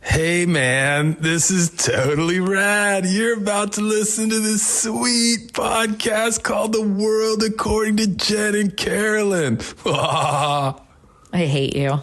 Hey man, this is totally rad. You're about to listen to this sweet podcast called The World According to Jen and Carolyn. I hate you.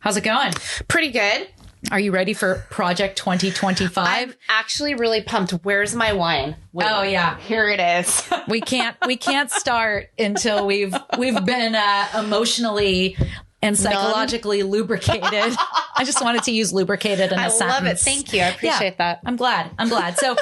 How's it going? Pretty good. Are you ready for Project 2025? I'm actually really pumped. Where's my wine? Wait, oh yeah, here it is. we can't start until we've been emotionally and psychologically lubricated. I just wanted to use lubricated in a sentence. I love it. Thank you. I appreciate that. I'm glad. So,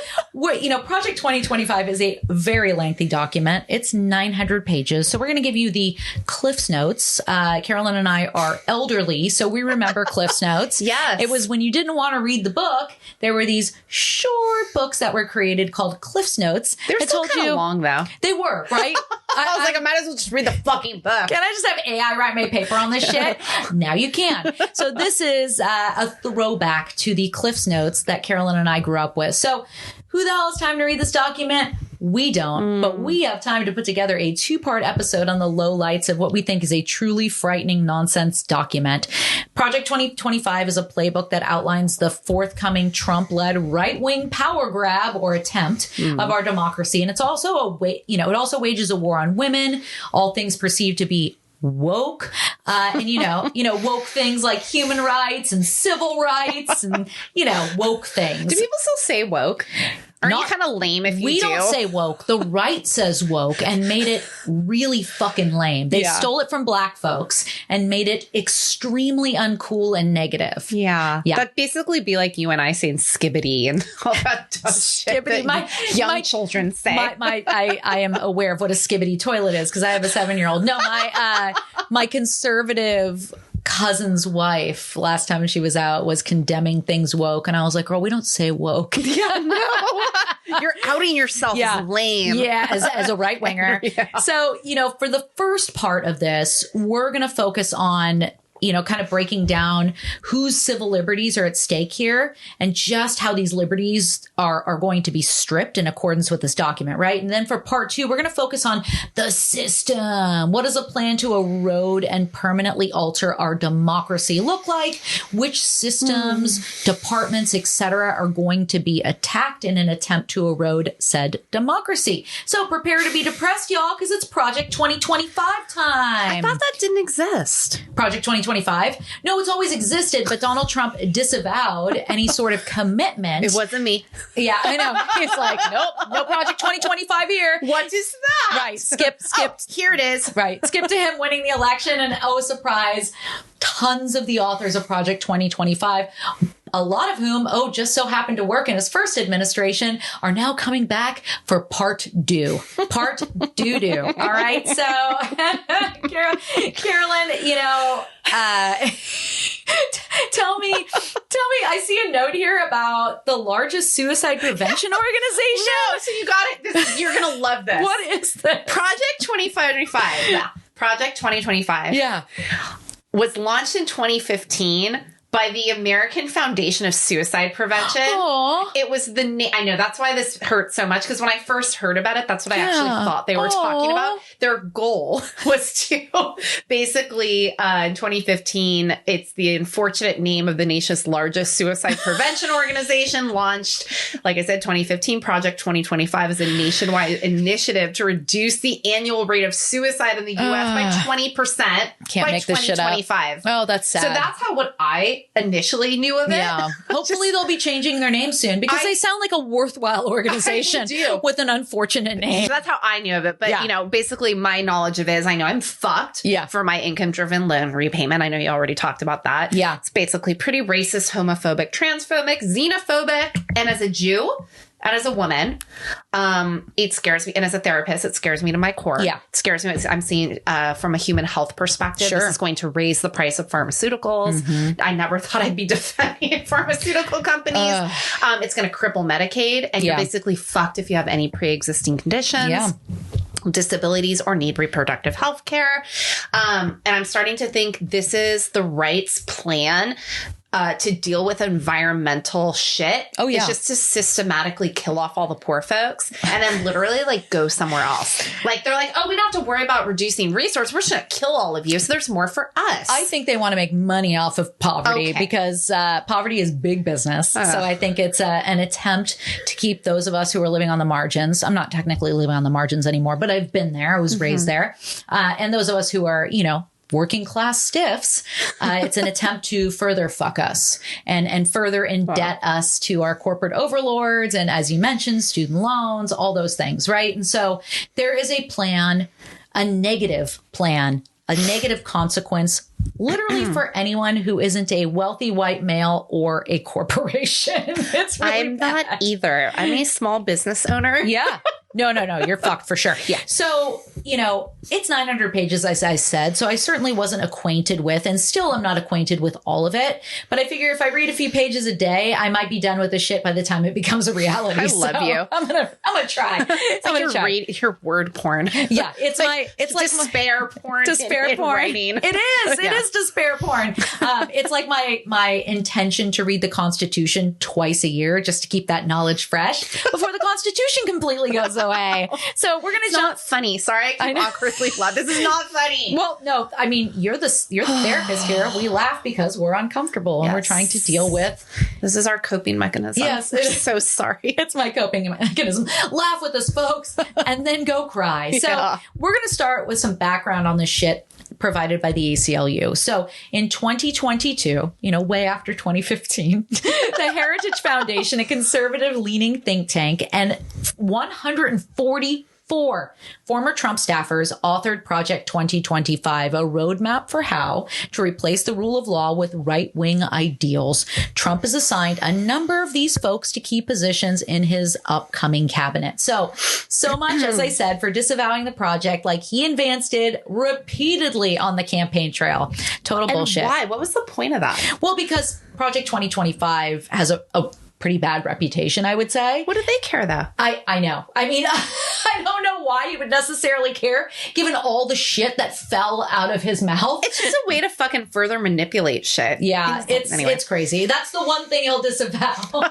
Project 2025 is a very lengthy document. It's 900 pages. So we're going to give you the Cliff's Notes. Carolyn and I are elderly, so we remember Cliff's Notes. Yes. It was when you didn't want to read the book, there were these short books that were created called Cliff's Notes. They're still kind of long, though. They were, right? I was like, I might as well just read the fucking book. Can I just have AI write my paper on this shit? Now you can. So this is a throwback to the Cliff's Notes that Carolyn and I grew up with. So who the hell has time to read this document? We don't, but we have time to put together a 2-part episode on the lowlights of what we think is a truly frightening nonsense document. Project 2025 is a playbook that outlines the forthcoming Trump-led right-wing power grab or attempt of our democracy. And it's also it also wages a war on women, all things perceived to be woke, and woke things like human rights and civil rights and, woke things. Do people still say woke? Aren't you kind of lame if you do? We don't say woke. The right says woke and made it really fucking lame. They stole it from black folks and made it extremely uncool and negative. Yeah. That'd basically be like you and I saying skibbity and all that dumb shit that young children say. I am aware of what a skibbity toilet is because I have a 7-year-old. No, my conservative cousin's wife last time she was out was condemning things woke, and I was like, girl, we don't say woke. Yeah, no. You're outing yourself as lame. Yeah, as a right winger. Yeah. So, for the first part of this, we're going to focus on kind of breaking down whose civil liberties are at stake here and just how these liberties are going to be stripped in accordance with this document, right? And then for part 2, we're going to focus on the system. What does a plan to erode and permanently alter our democracy look like? Which systems, departments, etc., are going to be attacked in an attempt to erode said democracy? So prepare to be depressed, y'all, because it's Project 2025 time. I thought that didn't exist. Project 2025. No, it's always existed, but Donald Trump disavowed any sort of commitment. It wasn't me. Yeah, I know. He's like, nope, no Project 2025 here. What is that? Right. Skip. Oh, here it is. Right. Skip to him winning the election. And oh, surprise, tons of the authors of Project 2025, a lot of whom, just so happened to work in his first administration, are now coming back for part due. Part doo-doo. All right. So, Carolyn, tell me, I see a note here about the largest suicide prevention organization. No, so you got it. You're going to love this. What is this? Project 2025. Yeah. Project 2025. Yeah. Was launched in 2015 by the American Foundation of Suicide Prevention. Aww. It was I know, that's why this hurts so much, because when I first heard about it, that's what I actually thought they were talking about. Their goal was to basically, in 2015, it's the unfortunate name of the nation's largest suicide prevention organization, launched, like I said, 2015. Project 2025 is a nationwide initiative to reduce the annual rate of suicide in the U.S. by 20%. Can't make this shit up. Oh, that's sad. So that's what I initially knew of it. Yeah. Hopefully they'll be changing their name soon because they sound like a worthwhile organization with an unfortunate name. So that's how I knew of it. But, basically my knowledge of it is I know I'm fucked for my income-driven loan repayment. I know you already talked about that. Yeah. It's basically pretty racist, homophobic, transphobic, xenophobic. And as a Jew, and as a woman, it scares me. And as a therapist, it scares me to my core. Yeah. It scares me. I'm seeing from a human health perspective, this is going to raise the price of pharmaceuticals. Mm-hmm. I never thought I'd be defending pharmaceutical companies. It's going to cripple Medicaid. And you're basically fucked if you have any pre-existing conditions. Yeah. disabilities or need reproductive health care. And I'm starting to think this is the right's plan to deal with environmental shit. Oh, yeah. It's just to systematically kill off all the poor folks and then literally like go somewhere else. Like they're like, oh, we don't have to worry about reducing resource. We're just going to kill all of you. So there's more for us. I think they want to make money off of poverty because poverty is big business. So I think it's an attempt to keep those of us who are living on the margins. I'm not technically living on the margins anymore, but I've been there. I was raised there. And those of us who are, working class stiffs, it's an attempt to further fuck us and further indebt us to our corporate overlords. And as you mentioned, student loans, all those things, right? And so there is a plan, a negative plan, a negative consequence, literally for anyone who isn't a wealthy white male or a corporation. It's really I'm bad. not either. I'm a small business owner. Yeah. No. You're fucked for sure. Yeah. So, it's 900 pages, as I said. So I certainly wasn't acquainted with, and still am not acquainted with all of it. But I figure if I read a few pages a day, I might be done with the shit by the time it becomes a reality. I love you. I'm gonna try. It's like read your word porn. Yeah. It's like despair porn. Despair porn. Writing. It is. It is despair porn. It's like my intention to read the Constitution twice a year just to keep that knowledge fresh before the Constitution completely goes away. So we're gonna It's not funny. Sorry, I keep awkwardly laugh. This is not funny. Well, no, I mean you're the therapist here. We laugh because we're uncomfortable and we're trying to deal with. This is our coping mechanism. Yes, we're so sorry. It's my coping mechanism. Laugh with us, folks, and then go cry. So we're gonna start with some background on this shit provided by the ACLU. So in 2022, way after 2015, the Heritage Foundation, a conservative leaning think tank, and 144 former Trump staffers authored Project 2025, a roadmap for how to replace the rule of law with right-wing ideals. Trump has assigned a number of these folks to key positions in his upcoming cabinet. So much, as I said, for disavowing the project, like he advanced it repeatedly on the campaign trail. Total bullshit. Why? What was the point of that? Well, because Project 2025 has a pretty bad reputation, I would say. What do they care, though? I know. I mean, I don't know why you would necessarily care, given all the shit that fell out of his mouth. It's just a way to fucking further manipulate shit. Yeah, it's crazy. That's the one thing he'll disavow.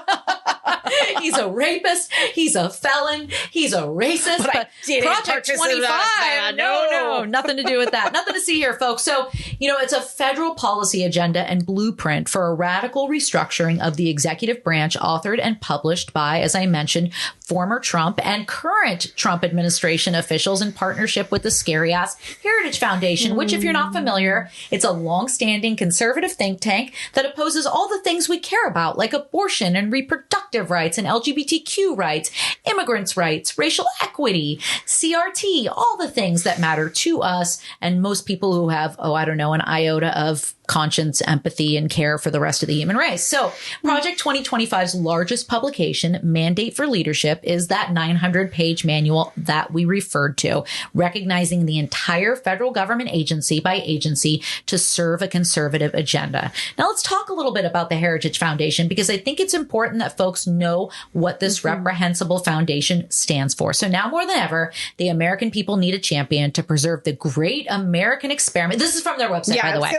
He's a rapist. He's a felon. He's a racist. But Project 25, no, nothing to do with that. Nothing to see here, folks. So, it's a federal policy agenda and blueprint for a radical restructuring of the executive branch, authored and published by, as I mentioned, former Trump and current Trump administration officials in partnership with the scary-ass Heritage Foundation, which, if you're not familiar, it's a long-standing conservative think tank that opposes all the things we care about, like abortion and reproductive rights and LGBTQ rights, immigrants' rights, racial equity, CRT, all the things that matter to us and most people who have, an iota of conscience, empathy, and care for the rest of the human race. So Project 2025's largest publication, Mandate for Leadership, is that 900-page manual that we referred to, recognizing the entire federal government agency by agency to serve a conservative agenda. Now let's talk a little bit about the Heritage Foundation, because I think it's important that folks know what this reprehensible foundation stands for. So now more than ever, the American people need a champion to preserve the great American experiment. This is from their website, by the way.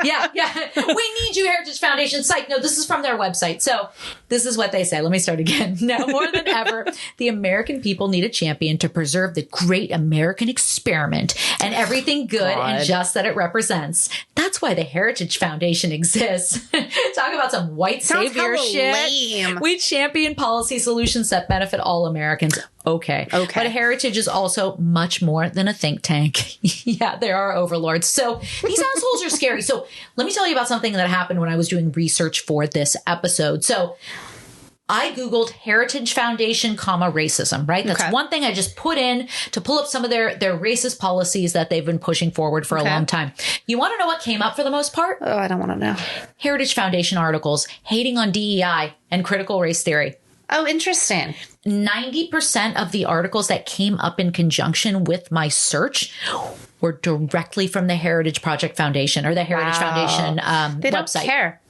Yeah. We need you, Heritage Foundation. Psych. No, this is from their website. So this is what they say. Let me start again. Now more than ever, the American people need a champion to preserve the great American experiment and everything good and just that it represents. That's why the Heritage Foundation exists. Talk about some white savior shit. Lame. We champion policy solutions that benefit all Americans. Okay. But Heritage is also much more than a think tank. Yeah, there are overlords. So these assholes are scary. So let me tell you about something that happened when I was doing research for this episode. So I Googled Heritage Foundation, racism, right? That's one thing I just put in to pull up some of their racist policies that they've been pushing forward for a long time. You want to know what came up for the most part? Oh, I don't want to know. Heritage Foundation articles hating on DEI and critical race theory. Oh, interesting. 90% of the articles that came up in conjunction with my search were directly from the Heritage Project Foundation or the Heritage Foundation they don't website. Care.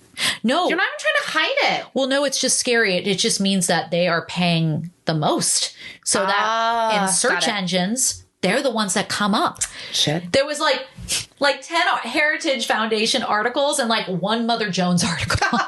No. You're not even trying to hide it. Well, no, it's just scary. It just means that they are paying the most. So that in search engines, they're the ones that come up. Shit. There was like 10 Heritage Foundation articles and like one Mother Jones article.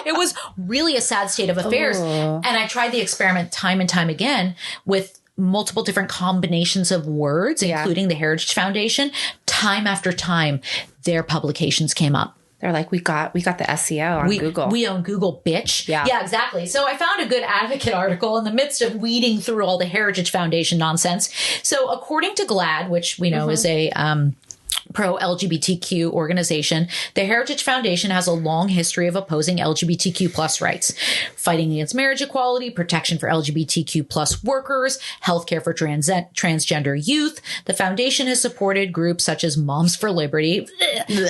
It was really a sad state of affairs. Oh. And I tried the experiment time and time again with multiple different combinations of words, including the Heritage Foundation. Time after time, their publications came up. They're like, we got the SEO on Google. We own Google, bitch. Yeah, exactly. So I found a good advocate article in the midst of weeding through all the Heritage Foundation nonsense. So according to GLAAD, which we know is a pro-LGBTQ organization, the Heritage Foundation has a long history of opposing LGBTQ plus rights, fighting against marriage equality, protection for LGBTQ plus workers, healthcare for transgender youth. The foundation has supported groups such as Moms for Liberty,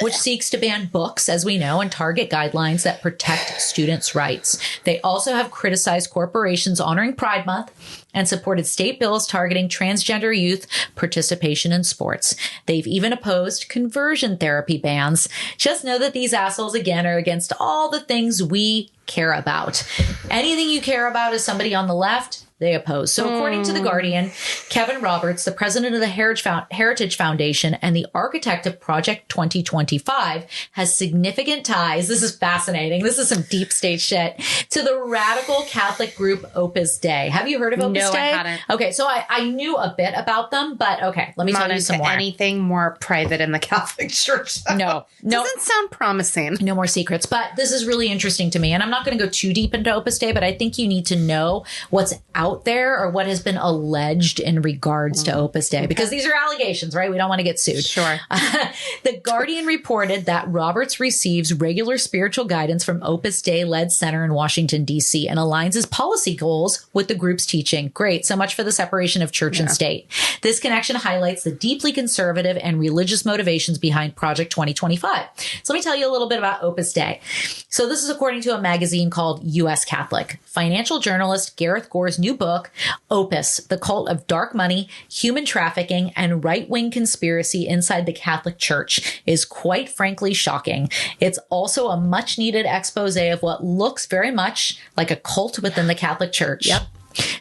which seeks to ban books, as we know, and target guidelines that protect students' rights. They also have criticized corporations honoring Pride Month and supported state bills targeting transgender youth participation in sports. They've even opposed conversion therapy bans. Just know that these assholes, again, are against all the things we care about. Anything you care about as somebody on the left, they oppose. So according to The Guardian, Kevin Roberts, the president of the Heritage Foundation and the architect of Project 2025, has significant ties. This is fascinating. This is some deep state shit, to the radical Catholic group Opus Dei. Have you heard of Opus Dei? No, I hadn't. Okay, so I knew a bit about them, but okay, let me tell you some more. Anything more private in the Catholic Church? No. Doesn't sound promising. No more secrets, but this is really interesting to me. And I'm not going to go too deep into Opus Dei, but I think you need to know what's out there or what has been alleged in regards to Opus Dei, because these are allegations, right? We don't want to get sued. Sure. The Guardian reported that Roberts receives regular spiritual guidance from Opus Dei-led center in Washington, D.C. and aligns his policy goals with the group's teaching. Great. So much for the separation of church and state. This connection highlights the deeply conservative and religious motivations behind Project 2025. So let me tell you a little bit about Opus Dei. So this is according to a magazine called U.S. Catholic. Financial journalist Gareth Gore's new book, Opus, The Cult of Dark Money, Human Trafficking, and Right-Wing Conspiracy Inside the Catholic Church, is quite frankly shocking. It's also a much-needed expose of what looks very much like a cult within the Catholic Church. Yep.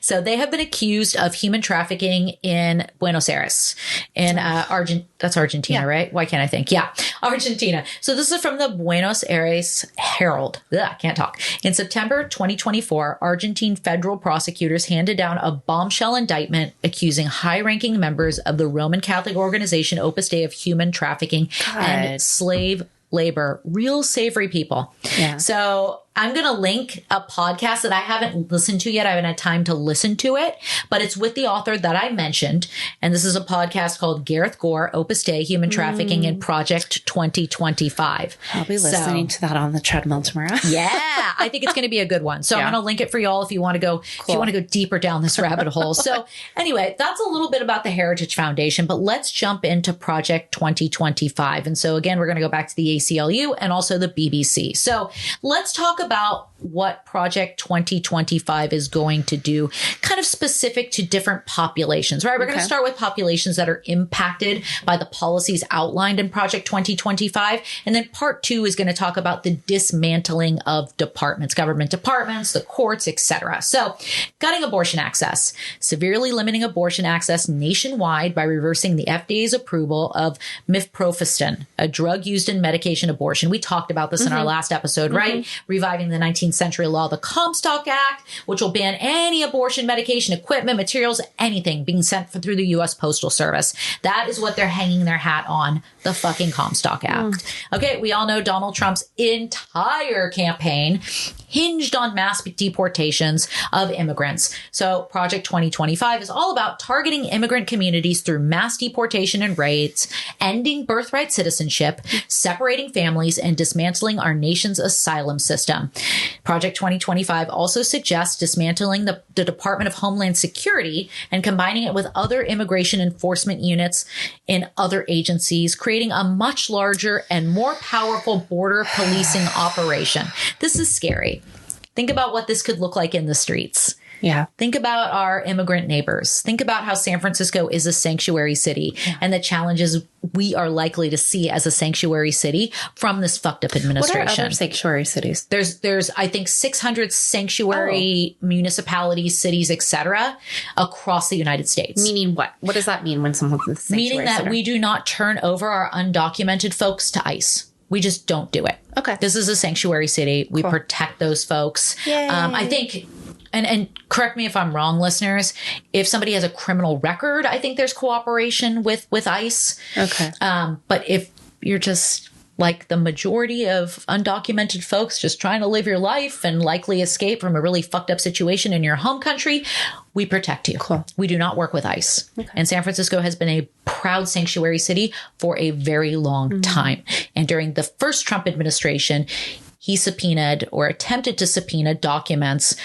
So they have been accused of human trafficking in Buenos Aires, in that's Argentina, right? Why can't I think? Yeah, Argentina. So this is from the Buenos Aires Herald. Ugh, can't talk. In September 2024, Argentine federal prosecutors handed down a bombshell indictment accusing high-ranking members of the Roman Catholic organization Opus Dei of human trafficking and slave labor. Real savory people. Yeah. So I'm going to link a podcast that I haven't listened to yet. I haven't had time to listen to it, but it's with the author that I mentioned. And this is a podcast called Gareth Gore, Opus Dei, Human Trafficking and Project 2025. I'll be listening to that on the treadmill tomorrow. Yeah, I think it's going to be a good one. So I'm going to link it for y'all if you want to go, if you want to go deeper down this rabbit hole. So anyway, that's a little bit about the Heritage Foundation, but let's jump into Project 2025. And so again, we're going to go back to the ACLU and also the BBC. So let's talk about what Project 2025 is going to do, kind of specific to different populations, right? We're going to start with populations that are impacted by the policies outlined in Project 2025. And then part 2 is going to talk about the dismantling of departments, government departments, the courts, etc. So gutting abortion access, severely limiting abortion access nationwide by reversing the FDA's approval of mifepristone, a drug used in medication abortion. We talked about this in our last episode, right? Reviving the 19th century law, the Comstock Act, which will ban any abortion medication, equipment, materials, anything being sent through the U.S. Postal Service. That is what they're hanging their hat on, the fucking Comstock Act. Okay, we all know Donald Trump's entire campaign hinged on mass deportations of immigrants. So Project 2025 is all about targeting immigrant communities through mass deportation and raids, ending birthright citizenship, separating families, and dismantling our nation's asylum system. Project 2025 also suggests dismantling the Department of Homeland Security and combining it with other immigration enforcement units in other agencies, creating a much larger and more powerful border policing operation. This is scary. Think about what this could look like in the streets. Yeah. Think about our immigrant neighbors. Think about how San Francisco is a sanctuary city and the challenges we are likely to see as a sanctuary city from this fucked up administration. What are other sanctuary cities? There's I think 600 sanctuary municipalities, cities, etc. across the United States. Meaning what? What does that mean when someone's in the sanctuary Meaning that center? we do not turn over our undocumented folks to ICE. We just don't do it. Okay. This is a sanctuary city. We protect those folks. Yay. I think, and correct me if I'm wrong, listeners, if somebody has a criminal record, I think there's cooperation with ICE. Okay. But if you're just like the majority of undocumented folks just trying to live your life and likely escape from a really fucked up situation in your home country, we protect you. Cool. We do not work with ICE. Okay. And San Francisco has been a proud sanctuary city for a very long time. And during the first Trump administration, he subpoenaed or attempted to subpoena documents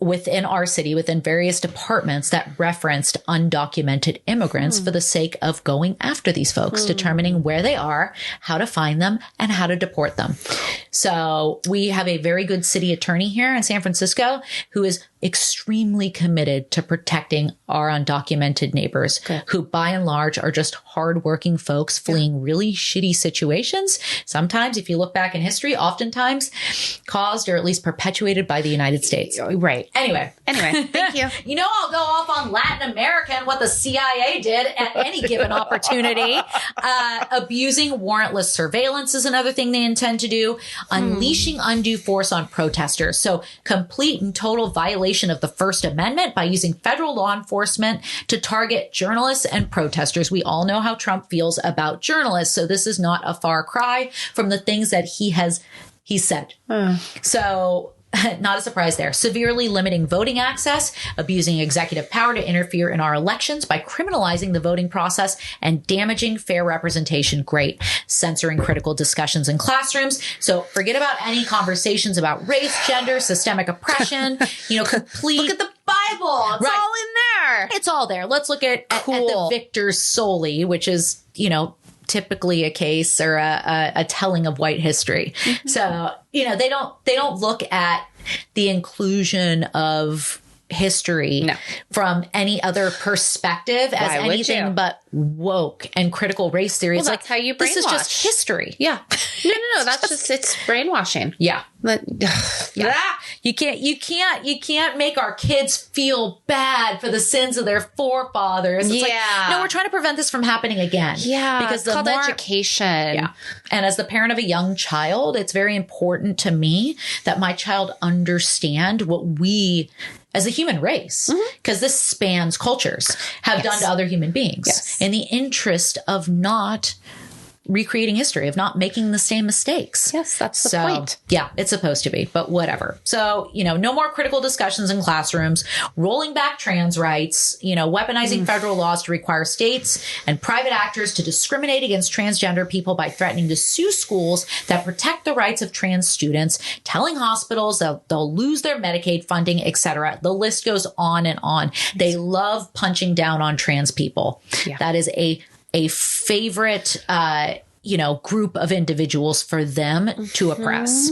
within our city, within various departments that referenced undocumented immigrants for the sake of going after these folks, determining where they are, how to find them, and how to deport them. So we have a very good city attorney here in San Francisco who is extremely committed to protecting our undocumented neighbors, who by and large are just hardworking folks fleeing really shitty situations. Sometimes, if you look back in history, oftentimes caused or at least perpetuated by the United States. Right. Anyway, thank you. You know, I'll go off on Latin America and what the CIA did at any given opportunity. Abusing warrantless surveillance is another thing they intend to do. Unleashing undue force on protesters. So complete and total violation of the First Amendment by using federal law enforcement to target journalists and protesters. We all know how Trump feels about journalists. So this is not a far cry from the things that he said. So not a surprise there. Severely limiting voting access, abusing executive power to interfere in our elections by criminalizing the voting process and damaging fair representation. Great. Censoring critical discussions in classrooms. So forget about any conversations about race, gender, systemic oppression, complete. Look at the Bible. It's all in there. It's all there. Let's look at the victors solely, which is, typically a case or a telling of white history. So, they don't look at the inclusion of history from any other perspective as anything but woke and critical race theory. Well, it's that's how you brainwash. This is just history. Yeah. No. That's just it's brainwashing. Yeah. But You can't make our kids feel bad for the sins of their forefathers. It's no, we're trying to prevent this from happening again. Yeah. Because it's called education. Yeah. And as the parent of a young child, it's very important to me that my child understand what we as a human race, because this spans cultures, have done to other human beings in the interest of not recreating history, of not making the same mistakes. Yes, that's the point. Yeah, it's supposed to be, but whatever. So, no more critical discussions in classrooms, rolling back trans rights, weaponizing federal laws to require states and private actors to discriminate against transgender people by threatening to sue schools that protect the rights of trans students, telling hospitals that they'll lose their Medicaid funding, etc. The list goes on and on. They love punching down on trans people. Yeah. That is a favorite, group of individuals for them to oppress.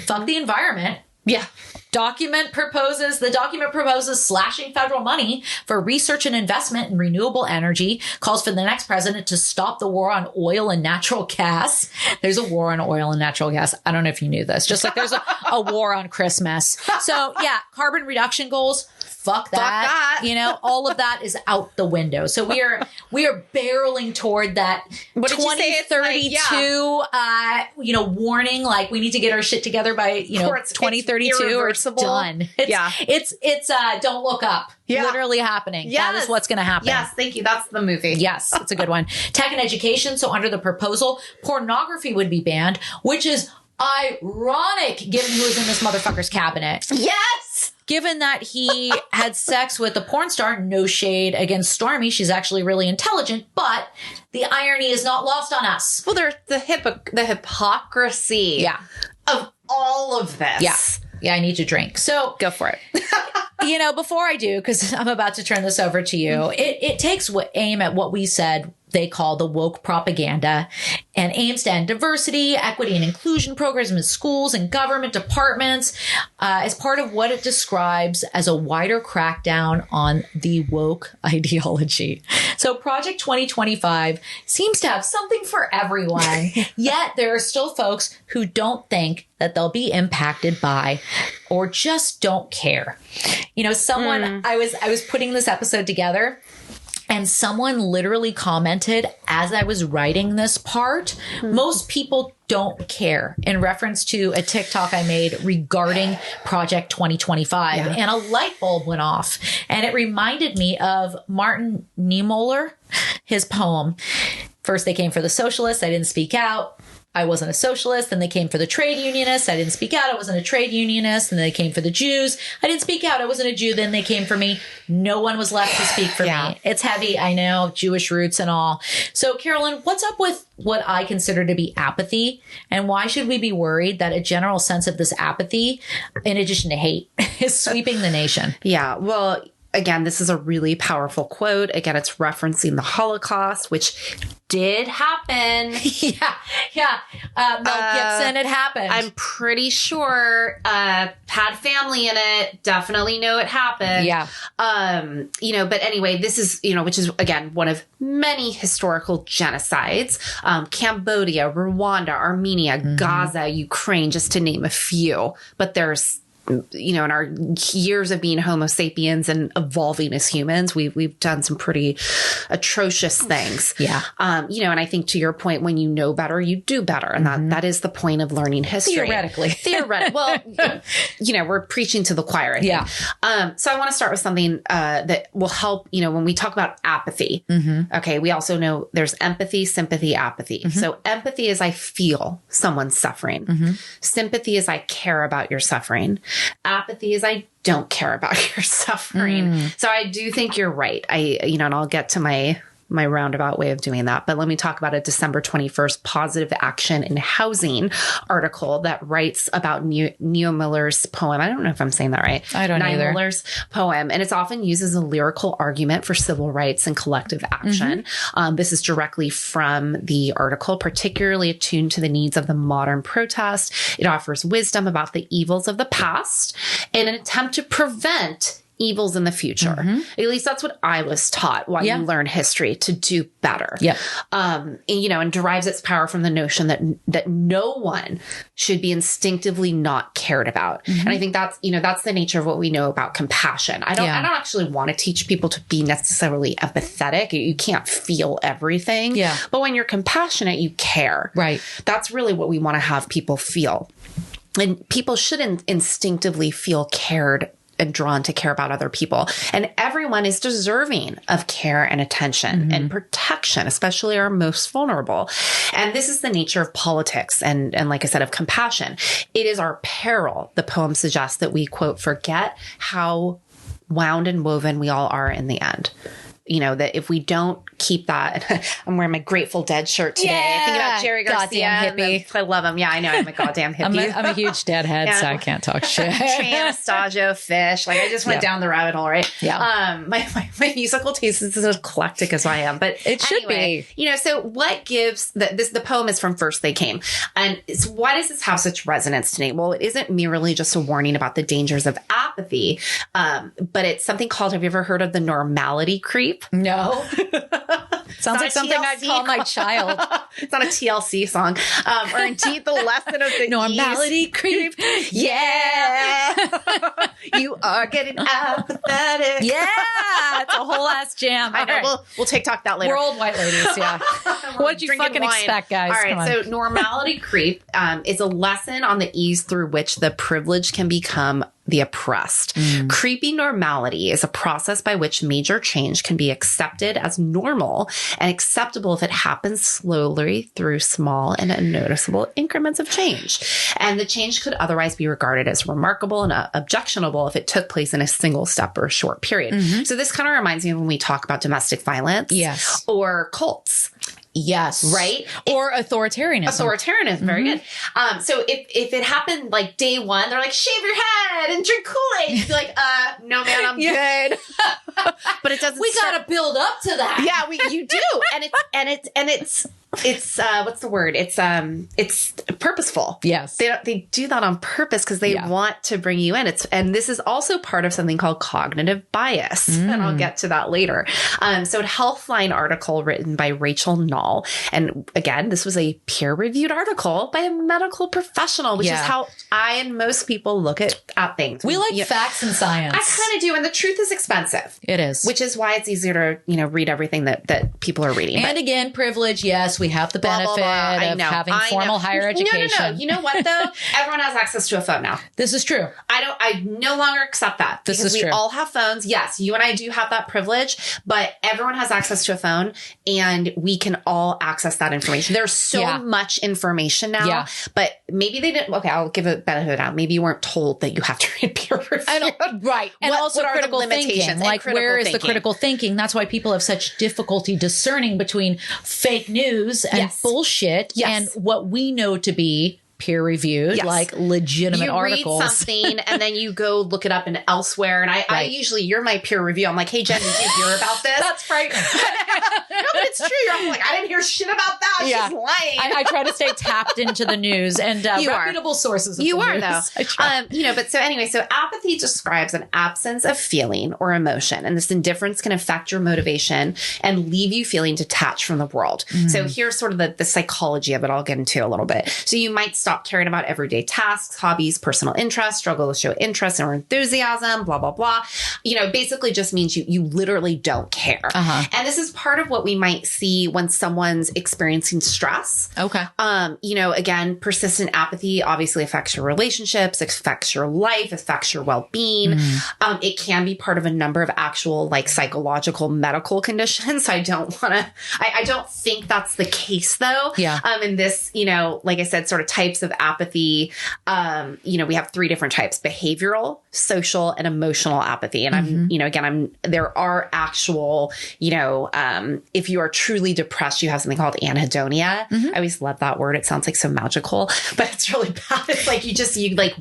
Fuck the environment. Yeah. The document proposes slashing federal money for research and investment in renewable energy, calls for the next president to stop the war on oil and natural gas. There's a war on oil and natural gas. I don't know if you knew this, just like there's a war on Christmas. So yeah, carbon reduction goals. Fuck that. All of that is out the window. So we are barreling toward that 2032, warning, like we need to get our shit together by, 2032 or it's done. It's don't look up. Literally happening. Yes. That is what's going to happen. Yes. Thank you. That's the movie. Yes. It's a good one. Tech and education. So under the proposal, pornography would be banned, which is ironic given who is in this motherfucker's cabinet. Yes. Given that he had sex with a porn star, no shade against Stormy. She's actually really intelligent, but the irony is not lost on us. Well, there's the hypocrisy of all of this. Yeah, I need to drink. So go for it. Before I do, because I'm about to turn this over to you, it takes aim at what we said they call the woke propaganda, and aims to end diversity, equity, and inclusion programs in schools and government departments as part of what it describes as a wider crackdown on the woke ideology. So Project 2025 seems to have something for everyone, yet there are still folks who don't think that they'll be impacted by or just don't care. You know, I was putting this episode together, and someone literally commented as I was writing this part, most people don't care, in reference to a TikTok I made regarding Project 2025. Yeah. And a light bulb went off, and it reminded me of Martin Niemöller, his poem. First, they came for the socialists. I didn't speak out. I wasn't a socialist. Then they came for the trade unionists. I didn't speak out. I wasn't a trade unionist. And then they came for the Jews. I didn't speak out. I wasn't a Jew. Then they came for me. No one was left to speak for me. It's heavy. I know, Jewish roots and all. So, Carolyn, what's up with what I consider to be apathy? And why should we be worried that a general sense of this apathy, in addition to hate, is sweeping the nation? Yeah, well, again, this is a really powerful quote. Again, it's referencing the Holocaust, which did happen. Mel Gibson, it happened. I'm pretty sure had family in it. Definitely know it happened. Yeah. But anyway, this is, which is, again, one of many historical genocides. Cambodia, Rwanda, Armenia, Gaza, Ukraine, just to name a few. But there's, in our years of being Homo sapiens and evolving as humans, we've done some pretty atrocious things. Yeah. And I think to your point, when you know better, you do better. And that is the point of learning history. Theoretically. Well, we're preaching to the choir. I think. Yeah. So I want to start with something that will help, when we talk about apathy. Okay. We also know there's empathy, sympathy, apathy. So empathy is I feel someone's suffering. Sympathy is I care about your suffering. Apathy is I don't care about your suffering. So I do think you're right. And I'll get to my roundabout way of doing that. But let me talk about a December 21st Positive Action in Housing article that writes about Niemöller's poem. I don't know if I'm saying that right. I don't either. Niemöller's poem. And it's often used as a lyrical argument for civil rights and collective action. This is directly from the article, particularly attuned to the needs of the modern protest. It offers wisdom about the evils of the past in an attempt to prevent evils in the future. At least that's what I was taught while you learn history, to do better. And derives its power from the notion that no one should be instinctively not cared about. And I think that's the nature of what we know about compassion. I don't actually want to teach people to be necessarily empathetic. You can't feel everything. But when you're compassionate, you care. Right. That's really what we want to have people feel. And people shouldn't instinctively feel cared and drawn to care about other people. And everyone is deserving of care and attention and protection, especially our most vulnerable. And this is the nature of politics and like I said, of compassion. It is our peril, the poem suggests, that we, quote, forget how wound and woven we all are in the end. That if we don't keep that, I'm wearing my Grateful Dead shirt today. I think about Jerry Garcia. Goddamn hippie. I love him. Yeah, I know. I'm a goddamn hippie. I'm a huge deadhead, so I can't talk shit. Trey Anastasio, Fish. Like, I just went down the rabbit hole, right? Yeah. My musical taste is as eclectic as I am, but it should be. So what gives the poem is from First They Came. And why does this have such resonance today? Well, it isn't merely just a warning about the dangers of apathy, but it's something called, have you ever heard of the normality creep? No. Sounds like something I'd call my child. It's not a TLC song. Or indeed the lesson of the normality creep. Yeah. You are getting apathetic. Yeah. It's a whole ass jam. I know. We'll TikTok that later. We're old white ladies. Yeah. What'd you fucking expect, guys? All right. So normality creep is a lesson on the ease through which the privileged can become the oppressed. Creepy normality is a process by which major change can be accepted as normal and acceptable if it happens slowly through small and unnoticeable increments of change. And the change could otherwise be regarded as remarkable and objectionable if it took place in a single step or a short period. So this kind of reminds me of when we talk about domestic violence or cults. Yes. Right? Or authoritarianism. Authoritarianism, very good. So if it happened like day one, they're like, shave your head and drink Kool-Aid. You'd be like, no, man, I'm good. But it doesn't. We got to build up to that. Yeah, you do. And it's what's the word? It's purposeful. Yes. They do that on purpose because they want to bring you in. And this is also part of something called cognitive bias. And I'll get to that later. So a Healthline article written by Rachel Null. And again, this was a peer-reviewed article by a medical professional, which is how I and most people look at things. We like facts and science. I kind of do. And the truth is expensive. It is. Which is why it's easier to, read everything that people are reading. And again, privilege. Yes, we have the benefit of having formal higher education. No. You know what though? Everyone has access to a phone now. This is true. I no longer accept that. This is true. We all have phones. Yes, you and I do have that privilege, but everyone has access to a phone and we can all access that information. There's so much information now, but maybe they didn't. Okay, I'll give a benefit of the doubt. Maybe you weren't told that you have to read peer reviewed. Right. And also what critical thinking. Like where is the critical thinking? That's why people have such difficulty discerning between fake news and bullshit and what we know to be peer-reviewed, like legitimate articles. You read something and then you go look it up in elsewhere. And I usually, you're my peer review. I'm like, hey, Jen, did you hear about this? That's frightening. No, but it's true. I'm like, I didn't hear shit about that. She's lying. I try to stay tapped into the news and reputable sources of you the are, news. Though. But so anyway, so apathy describes an absence of feeling or emotion. And this indifference can affect your motivation and leave you feeling detached from the world. So here's sort of the psychology of it. I'll get into a little bit. So you might stop caring about everyday tasks, hobbies, personal interests, struggle to show interest or enthusiasm, blah, blah, blah. Basically just means you literally don't care. And this is part of what we might see when someone's experiencing stress. Okay. Again, persistent apathy obviously affects your relationships, affects your life, affects your well-being. It can be part of a number of actual psychological medical conditions. I don't think that's the case though. Yeah. In this, like I said, sort of types of apathy, we have three different types: behavioral, social, and emotional apathy. And there are actual, if you are truly depressed, you have something called anhedonia. I always love that word. It sounds like so magical, but it's really bad. It's like you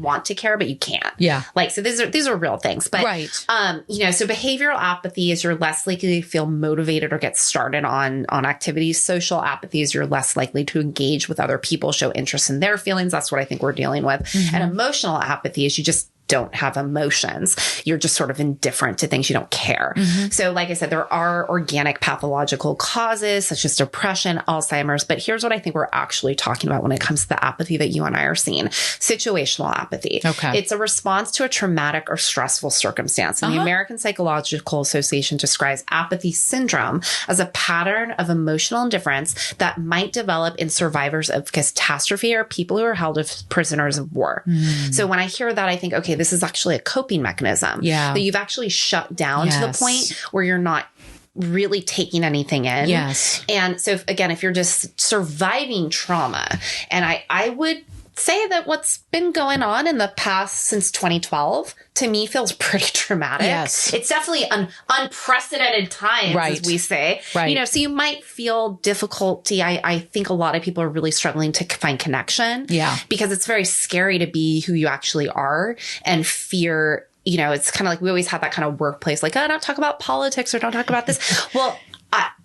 want to care, but you can't. Yeah. So these are real things. But, so behavioral apathy is you're less likely to feel motivated or get started on activities. Social apathy is you're less likely to engage with other people, show interest in their feelings. That's what I think we're dealing with. And emotional apathy is you just don't have emotions. You're just sort of indifferent to things. You don't care. So like I said, there are organic pathological causes such as depression, Alzheimer's. But here's what I think we're actually talking about when it comes to the apathy that you and I are seeing: situational apathy. Okay. It's a response to a traumatic or stressful circumstance. And the American Psychological Association describes apathy syndrome as a pattern of emotional indifference that might develop in survivors of catastrophe or people who are held as prisoners of war. So when I hear that, I think, okay, this is actually a coping mechanism that you've actually shut down to the point where you're not really taking anything in. Yes. And so if you're just surviving trauma, and I would say that what's been going on in the past since 2012 to me feels pretty traumatic. Yes. It's definitely an unprecedented times, as we say. Right. So you might feel difficulty. I think a lot of people are really struggling to find connection. Yeah. Because it's very scary to be who you actually are and fear. It's kind of like we always have that kind of workplace, like, don't talk about politics or don't talk about this. Well,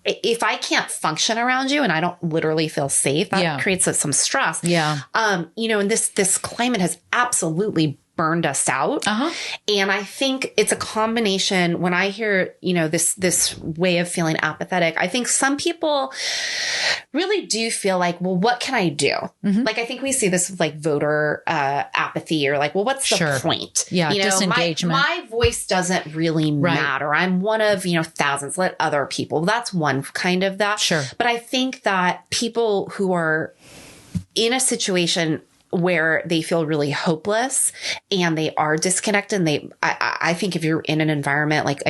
if I can't function around you and I don't literally feel safe, that creates some stress. Yeah. And this climate has absolutely burned us out. And I think it's a combination. When I hear, this way of feeling apathetic, I think some people really do feel like, well, what can I do? Like, I think we see this with voter apathy, or like, well, what's the point? Yeah. Disengagement. My voice doesn't really matter. I'm one of, thousands. Let other people. That's one kind of that. Sure. But I think that people who are in a situation where they feel really hopeless and they are disconnected. And I think if you're in an environment like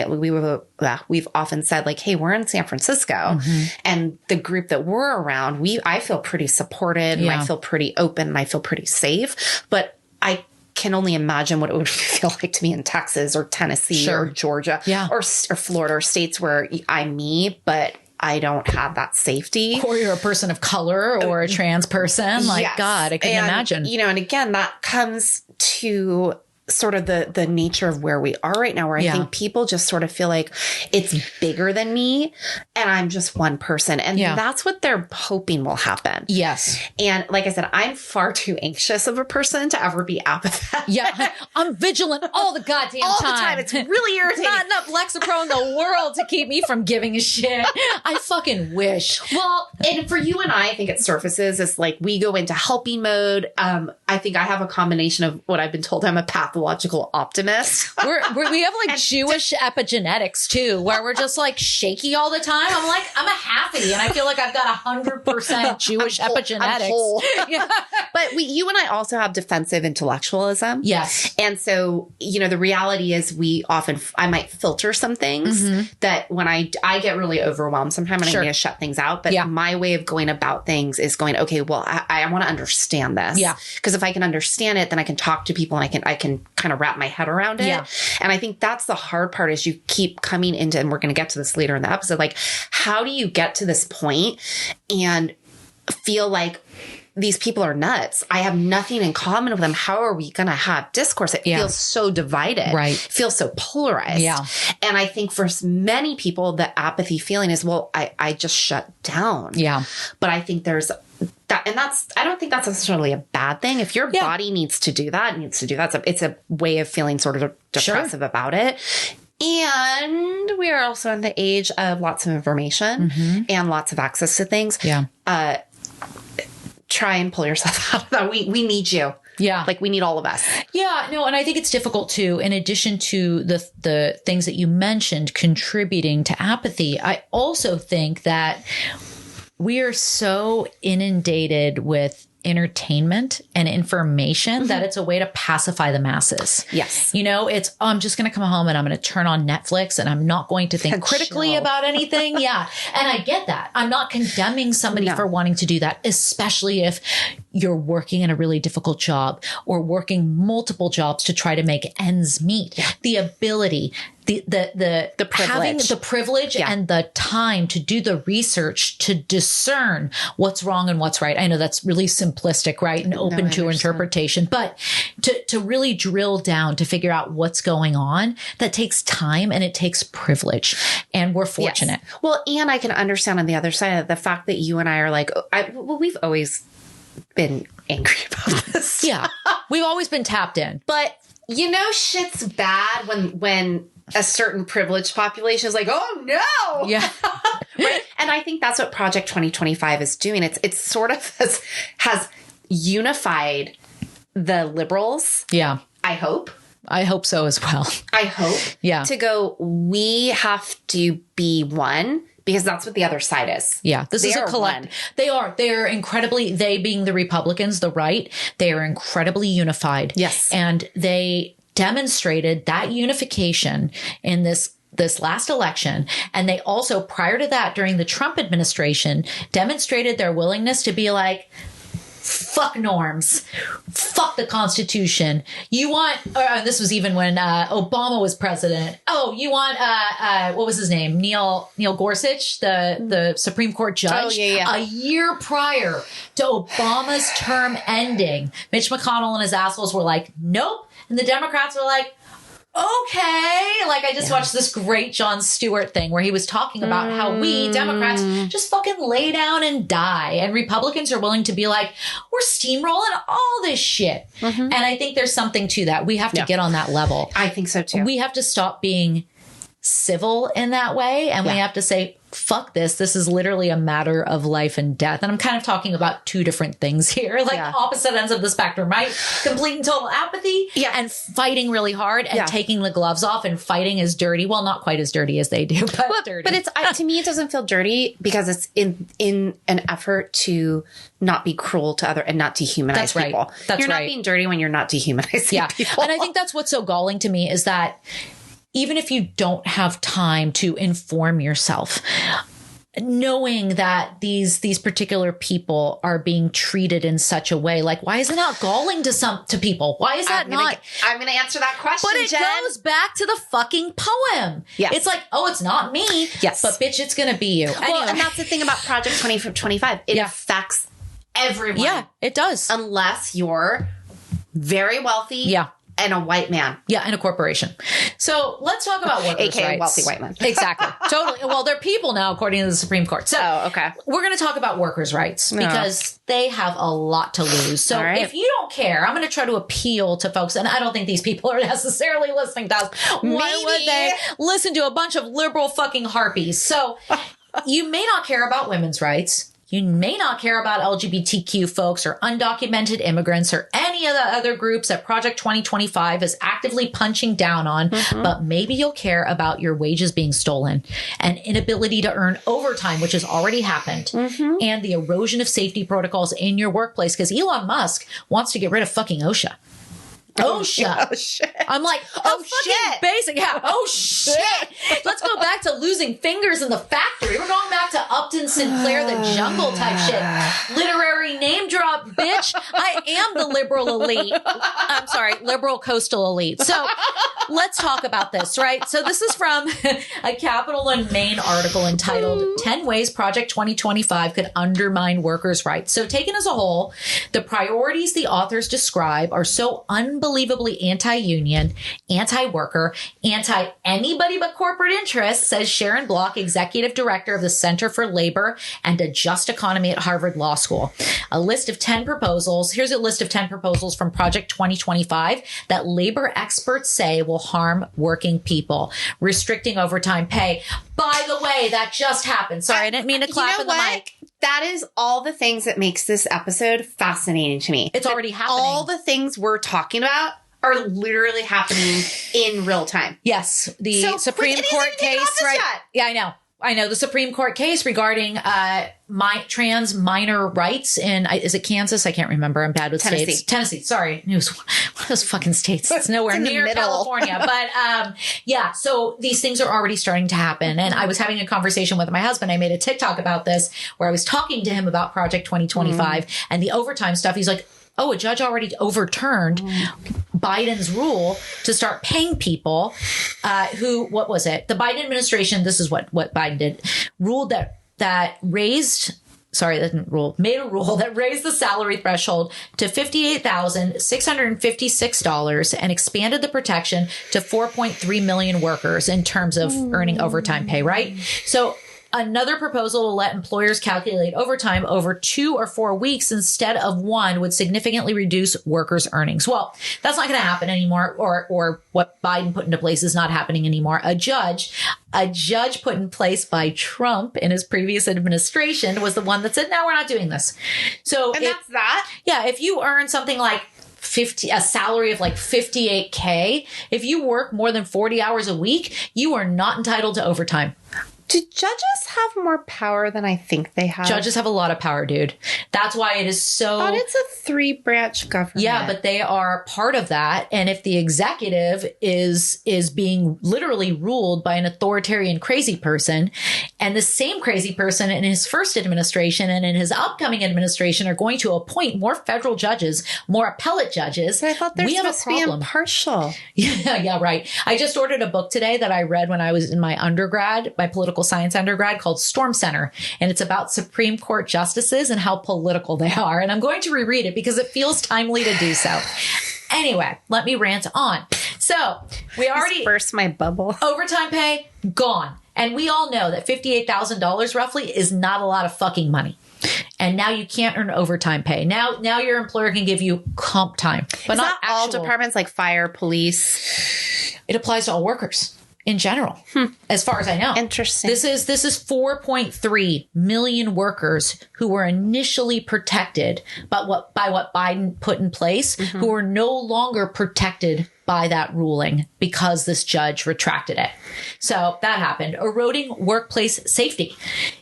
we've often said, like, hey, we're in San Francisco and the group that we're around, I feel pretty supported and I feel pretty open and I feel pretty safe, but I can only imagine what it would feel like to be in Texas or Tennessee or Georgia or Florida, or states where I'm me, but I don't have that safety. Or you're a person of color or a trans person. Like, Yes. God, I can imagine. You know, and again, that comes to sort of the nature of where we are right now, where I think people just sort of feel like it's bigger than me and I'm just one person. And that's what they're hoping will happen. Yes. And like I said, I'm far too anxious of a person to ever be apathetic. Yeah. I'm vigilant all the goddamn all time. the time. It's really irritating. Not enough Lexapro in the world to keep me from giving a shit. I fucking wish. Well, and for you and I think it surfaces as like we go into helping mode. I think I have a combination of what I've been told. I'm a pathological optimist. We have like Jewish epigenetics too, where we're just like shaky all the time. I'm like, I'm a halfie and I feel like I've got 100% Jewish epigenetics. Yeah. But you and I also have defensive intellectualism. Yes. And so, you know, the reality is I might filter some things that when I get really overwhelmed sometimes and I need to shut things out. But my way of going about things is going, okay, well, I want to understand this. Yeah. Because if I can understand it, then I can talk to people and I can kind of wrap my head around it. Yeah. And I think that's the hard part is you keep coming into, and we're going to get to this later in the episode, like, how do you get to this point and feel like these people are nuts? I have nothing in common with them. How are we going to have discourse? It feels so divided. Right. It feels so polarized. Yeah. And I think for many people, the apathy feeling is, well, I just shut down. Yeah. But I think there's that, and I don't think that's necessarily a bad thing. If your body needs to do that. It's a way of feeling sort of depressive about it. And we are also in the age of lots of information and lots of access to things. Yeah. Try and pull yourself out of that. We need you. Yeah. Like we need all of us. Yeah, no, and I think it's difficult too, in addition to the things that you mentioned contributing to apathy. I also think that we are so inundated with entertainment and information that it's a way to pacify the masses. Yes. You know, it's, I'm just going to come home and I'm going to turn on Netflix and I'm not going to think critically about anything. Yeah. And I get that. I'm not condemning somebody for wanting to do that, especially if you're working in a really difficult job or working multiple jobs to try to make ends meet. Yeah. The ability, the privilege, having the privilege and the time to do the research to discern what's wrong and what's right. I know that's really simplistic, right? And open to interpretation, but to really drill down to figure out what's going on, that takes time and it takes privilege. And we're fortunate. Yes. Well, and I can understand on the other side of the fact that you and I are like, we've always been angry about this. Yeah. We've always been tapped in. But you know, shit's bad when a certain privileged population is like, oh no. Yeah. Right. And I think that's what Project 2025 is doing. It's sort of has unified the liberals. Yeah. I hope so as well. I hope. Yeah. To go, we have to be one. Because that's what the other side is. Yeah. This is a collective. They are incredibly, they being the Republicans, the right, they are incredibly unified. Yes. And they demonstrated that unification in this last election. And they also, prior to that, during the Trump administration, demonstrated their willingness to be like, fuck norms, fuck the Constitution. You want, this was even when Obama was president. Oh, you want, what was his name? Neil Gorsuch, the Supreme Court judge. Oh, yeah. A year prior to Obama's term ending, Mitch McConnell and his assholes were like, nope. And the Democrats were like, okay. Like I just watched this great Jon Stewart thing where he was talking about how we Democrats just fucking lay down and die. And Republicans are willing to be like, we're steamrolling all this shit. And I think there's something to that. We have to get on that level. I think so too. We have to stop being civil in that way. And we have to say, fuck this. This is literally a matter of life and death. And I'm kind of talking about two different things here, like opposite ends of the spectrum, right? Complete and total apathy and fighting really hard and taking the gloves off and fighting is dirty. Well, not quite as dirty as they do, but dirty. But it's, to me, it doesn't feel dirty because it's in an effort to not be cruel to other and not dehumanize people. That's you're not being dirty when you're not dehumanizing people. And I think that's what's so galling to me is that even if you don't have time to inform yourself, knowing that these particular people are being treated in such a way, like, why is it not galling to people? Why is that not? I'm going to answer that question, But it Jen. goes back to the fucking poem. Yes. It's like, oh, it's not me. Yes. But bitch, it's going to be you. Well, Anyway. and that's the thing about Project 2025. It affects everyone. Yeah, it does. Unless you're very wealthy. Yeah. And a white man. Yeah, and a corporation. So let's talk about workers' AKA rights. wealthy white men. Exactly. Totally. Well, they're people now, according to the Supreme Court. So okay. we're going to talk about workers' rights because they have a lot to lose. So if you don't care, I'm going to try to appeal to folks. And I don't think these people are necessarily listening to us. Why would they listen to a bunch of liberal fucking harpies? So you may not care about women's rights. You may not care about LGBTQ folks or undocumented immigrants or any of the other groups that Project 2025 is actively punching down on, but maybe you'll care about your wages being stolen and inability to earn overtime, which has already happened, and the erosion of safety protocols in your workplace because Elon Musk wants to get rid of fucking OSHA. OSHA. Oh, shit. I'm like, oh, shit. Basic. Yeah. Oh, shit. Let's go back to losing fingers in the factory. We're going back to Upton Sinclair, the jungle type shit. Literary name drop, bitch. I am the liberal elite. I'm sorry, liberal coastal elite. So let's talk about this, right? So this is from a Capital and Maine article entitled 10 Ways Project 2025 Could Undermine Workers' Rights. So taken as a whole, the priorities the authors describe are so unbelievably anti-union, anti-worker, anti-anybody but corporate interests, says Sharon Block, executive director of the Center for Labor and a Just Economy at Harvard Law School. A list of 10 proposals. Here's a list of 10 proposals from Project 2025 that labor experts say will harm working people. Restricting overtime pay. By the way, that just happened. Sorry, I didn't mean to clap in the mic. That is all the things that makes this episode fascinating to me. It's already happening. All the things we're talking about are literally happening in real time. Yes. The Supreme Court case, right? Yeah, I know. The Supreme Court case regarding trans minor rights in, is it Kansas? I can't remember. I'm bad with states. Tennessee. Sorry. It was one of those fucking states. It's nowhere near California. But yeah, so these things are already starting to happen. And I was having a conversation with my husband. I made a TikTok about this where I was talking to him about Project 2025 and the overtime stuff. He's like, oh, a judge already overturned Biden's rule to start paying people what was it? The Biden administration, this is what Biden did, ruled that raised, made a rule that raised the salary threshold to $58,656 and expanded the protection to 4.3 million workers in terms of earning overtime pay, right? So another proposal to let employers calculate overtime over 2 or 4 weeks instead of 1 would significantly reduce workers' earnings. Well, that's not going to happen anymore, or what Biden put into place is not happening anymore. A judge put in place by Trump in his previous administration was the one that said, no, we're not doing this. So that's that? Yeah, if you earn something like a salary of like $58K, if you work more than 40 hours a week, you are not entitled to overtime. Do judges have more power than I think they have? Judges have a lot of power, dude. That's why it is so... But it's a 3-branch government. Yeah, but they are part of that. And if the executive is being literally ruled by an authoritarian crazy person, and the same crazy person in his first administration and in his upcoming administration are going to appoint more federal judges, more appellate judges, but I thought they're supposed to be impartial. Yeah, right. I just ordered a book today that I read when I was in my undergrad, my political science undergrad, called Storm Center. And it's about Supreme Court justices and how political they are. And I'm going to reread it because it feels timely to do so. Anyway, let me rant on. So we already burst my bubble. Overtime pay, gone. And we all know that $58,000 roughly is not a lot of fucking money. And now you can't earn overtime pay. Now your employer can give you comp time, but not all departments like fire, police. It applies to all workers in general, as far as I know. Interesting. This is 4.3 million workers who were initially protected by what Biden put in place, who are no longer protected by that ruling because this judge retracted it. So that happened. Eroding workplace safety.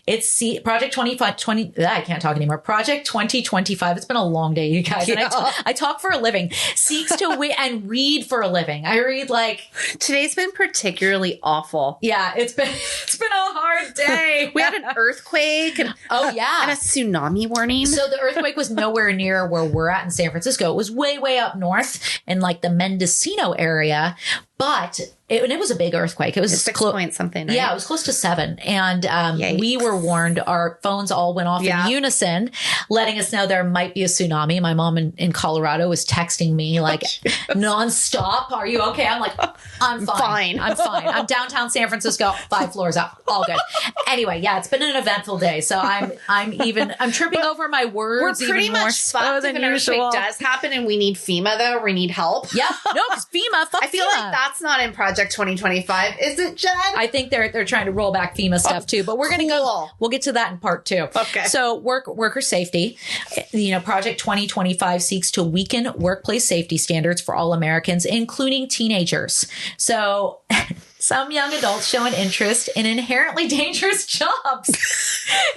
It's Project 2020. I can't talk anymore. Project 2025. It's been a long day, you guys. And I talk for a living. Seeks to and read for a living. I read today's been particularly awful. Yeah, it's been a hard day. We had an earthquake and oh yeah, and a tsunami warning. So the earthquake was nowhere near where we're at in San Francisco. It was way up north in the Mendocino area. But it was a big earthquake. It was 6 point something, right? Yeah, it was close to 7. And we were warned. Our phones all went off in unison, letting us know there might be a tsunami. My mom in Colorado was texting me nonstop. Are you okay? I'm like, I'm fine. I'm fine. I'm downtown San Francisco, 5 floors up. All good. Anyway, yeah, it's been an eventful day. So I'm tripping over my words. We're pretty even more much fucked if an earthquake does happen and we need FEMA though. We need help. Yeah. No, because FEMA, fuck I feel FEMA. That's not in Project 2025, is it, Jen? I think they're trying to roll back FEMA stuff too, but we're going to go. We'll get to that in part 2. Okay. So worker safety, Project 2025 seeks to weaken workplace safety standards for all Americans, including teenagers. So some young adults show an interest in inherently dangerous jobs.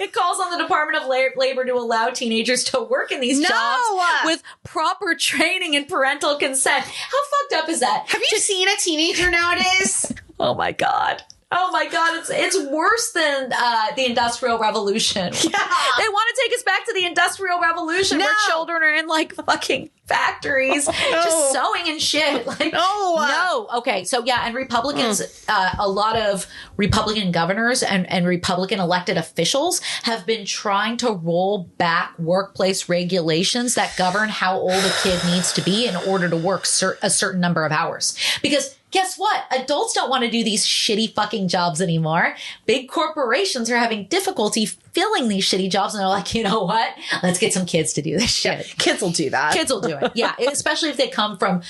It calls on the Department of Labor to allow teenagers to work in these jobs with proper training and parental consent. How fucked up is that? Have you seen a teenager nowadays? Oh my God. It's worse than the Industrial Revolution. Yeah. They want to take us back to the Industrial Revolution where children are in fucking factories just sewing and shit. No. Okay. So yeah, and Republicans, a lot of Republican governors and Republican elected officials have been trying to roll back workplace regulations that govern how old a kid needs to be in order to work a certain number of hours. Because guess what? Adults don't want to do these shitty fucking jobs anymore. Big corporations are having difficulty filling these shitty jobs. And they're like, you know what? Let's get some kids to do this shit. Yeah, kids will do that. Kids will do it. Yeah. Especially if they come from,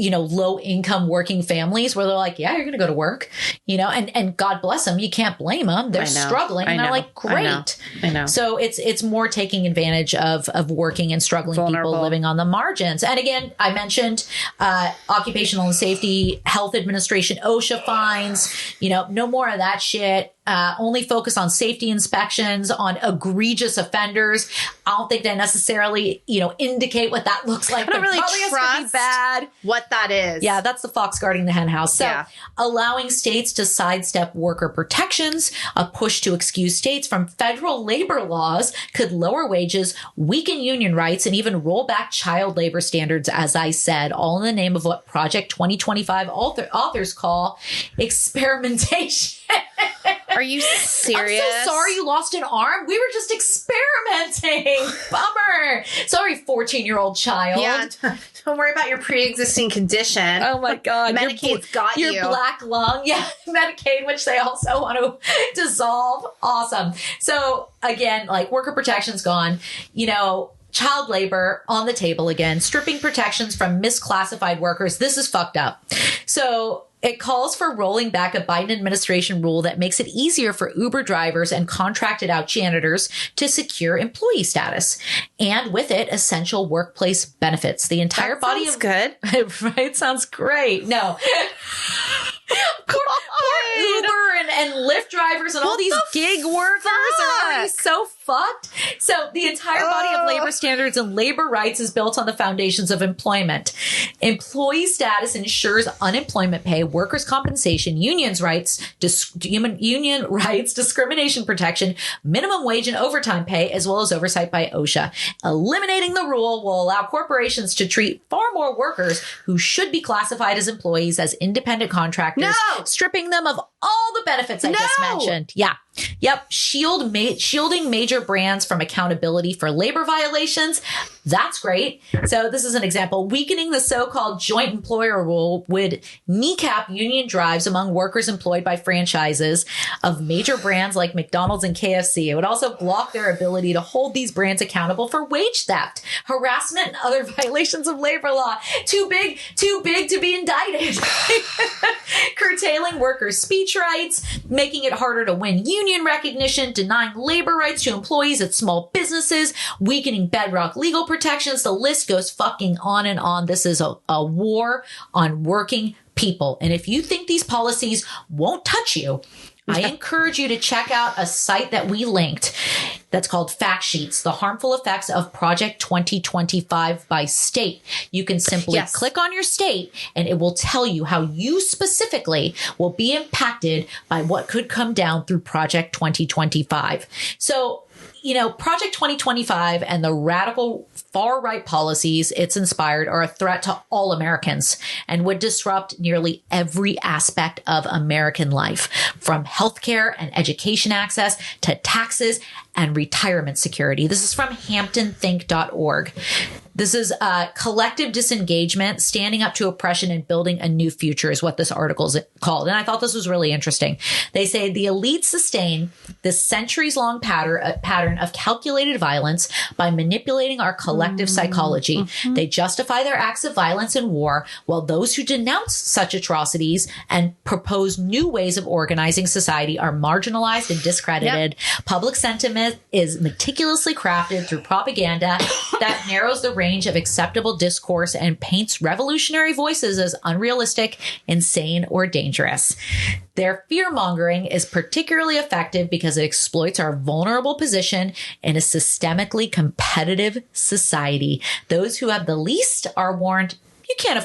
low income working families where they're like, yeah, you're going to go to work, and God bless them. You can't blame them. They're struggling. And they're like, great. I know. So it's more taking advantage of working and struggling people living on the margins. And again, I mentioned Occupational and Safety Health Administration, OSHA fines, no more of that shit. Only focus on safety inspections on egregious offenders. I don't think they necessarily, indicate what that looks like. I don't really trust what that is. Yeah, that's the fox guarding the hen house. So allowing states to sidestep worker protections, a push to excuse states from federal labor laws could lower wages, weaken union rights, and even roll back child labor standards, as I said, all in the name of what Project 2025 authors call experimentation. Are you serious? I'm so sorry you lost an arm. We were just experimenting. Bummer. Sorry, 14-year-old child. Yeah, don't worry about your pre-existing condition. Oh my God. Medicaid's got you. Your black lung. Yeah, Medicaid, which they also want to dissolve. Awesome. So again, worker protection's gone. Child labor on the table again, stripping protections from misclassified workers. This is fucked up. So it calls for rolling back a Biden administration rule that makes it easier for Uber drivers and contracted out janitors to secure employee status. And with it, essential workplace benefits. The entire body of good. Right? Sounds great. No. Poor Uber and Lyft drivers and all these gig workers are already so fucked. So the entire body of labor standards and labor rights is built on the foundations of employment. Employee status ensures unemployment pay, workers' compensation, union rights, discrimination protection, minimum wage and overtime pay, as well as oversight by OSHA. Eliminating the rule will allow corporations to treat far more workers who should be classified as employees as independent contractors, stripping them of all the benefits I just mentioned. Yeah. Yep. Shielding major brands from accountability for labor violations. That's great. So this is an example. Weakening the so-called joint employer rule would kneecap union drives among workers employed by franchises of major brands like McDonald's and KFC. It would also block their ability to hold these brands accountable for wage theft, harassment, and other violations of labor law. Too big to be indicted. Curtailing workers' speech rights, making it harder to win union union recognition, denying labor rights to employees at small businesses, weakening bedrock legal protections. The list goes fucking on and on. This is a war on working people. And if you think these policies won't touch you, I encourage you to check out a site that we linked that's called Fact Sheets, the harmful effects of Project 2025 by state. You can simply click on your state and it will tell you how you specifically will be impacted by what could come down through Project 2025. So, you know, Project 2025 and the radical far-right policies it's inspired are a threat to all Americans and would disrupt nearly every aspect of American life, from healthcare and education access to taxes and retirement security. This is from hamptonthink.org. This is collective disengagement, standing up to oppression and building a new future is what this article is called. And I thought this was really interesting. They say the elite sustain this centuries-long pattern of calculated violence by manipulating our collective psychology. Mm-hmm. They justify their acts of violence and war, while those who denounce such atrocities and propose new ways of organizing society are marginalized and discredited. Yep. Public sentiment is meticulously crafted through propaganda that narrows the range of acceptable discourse and paints revolutionary voices as unrealistic, insane, or dangerous. Their fear-mongering is particularly effective because it exploits our vulnerable position in a systemically competitive society. Those who have the least are warned you can't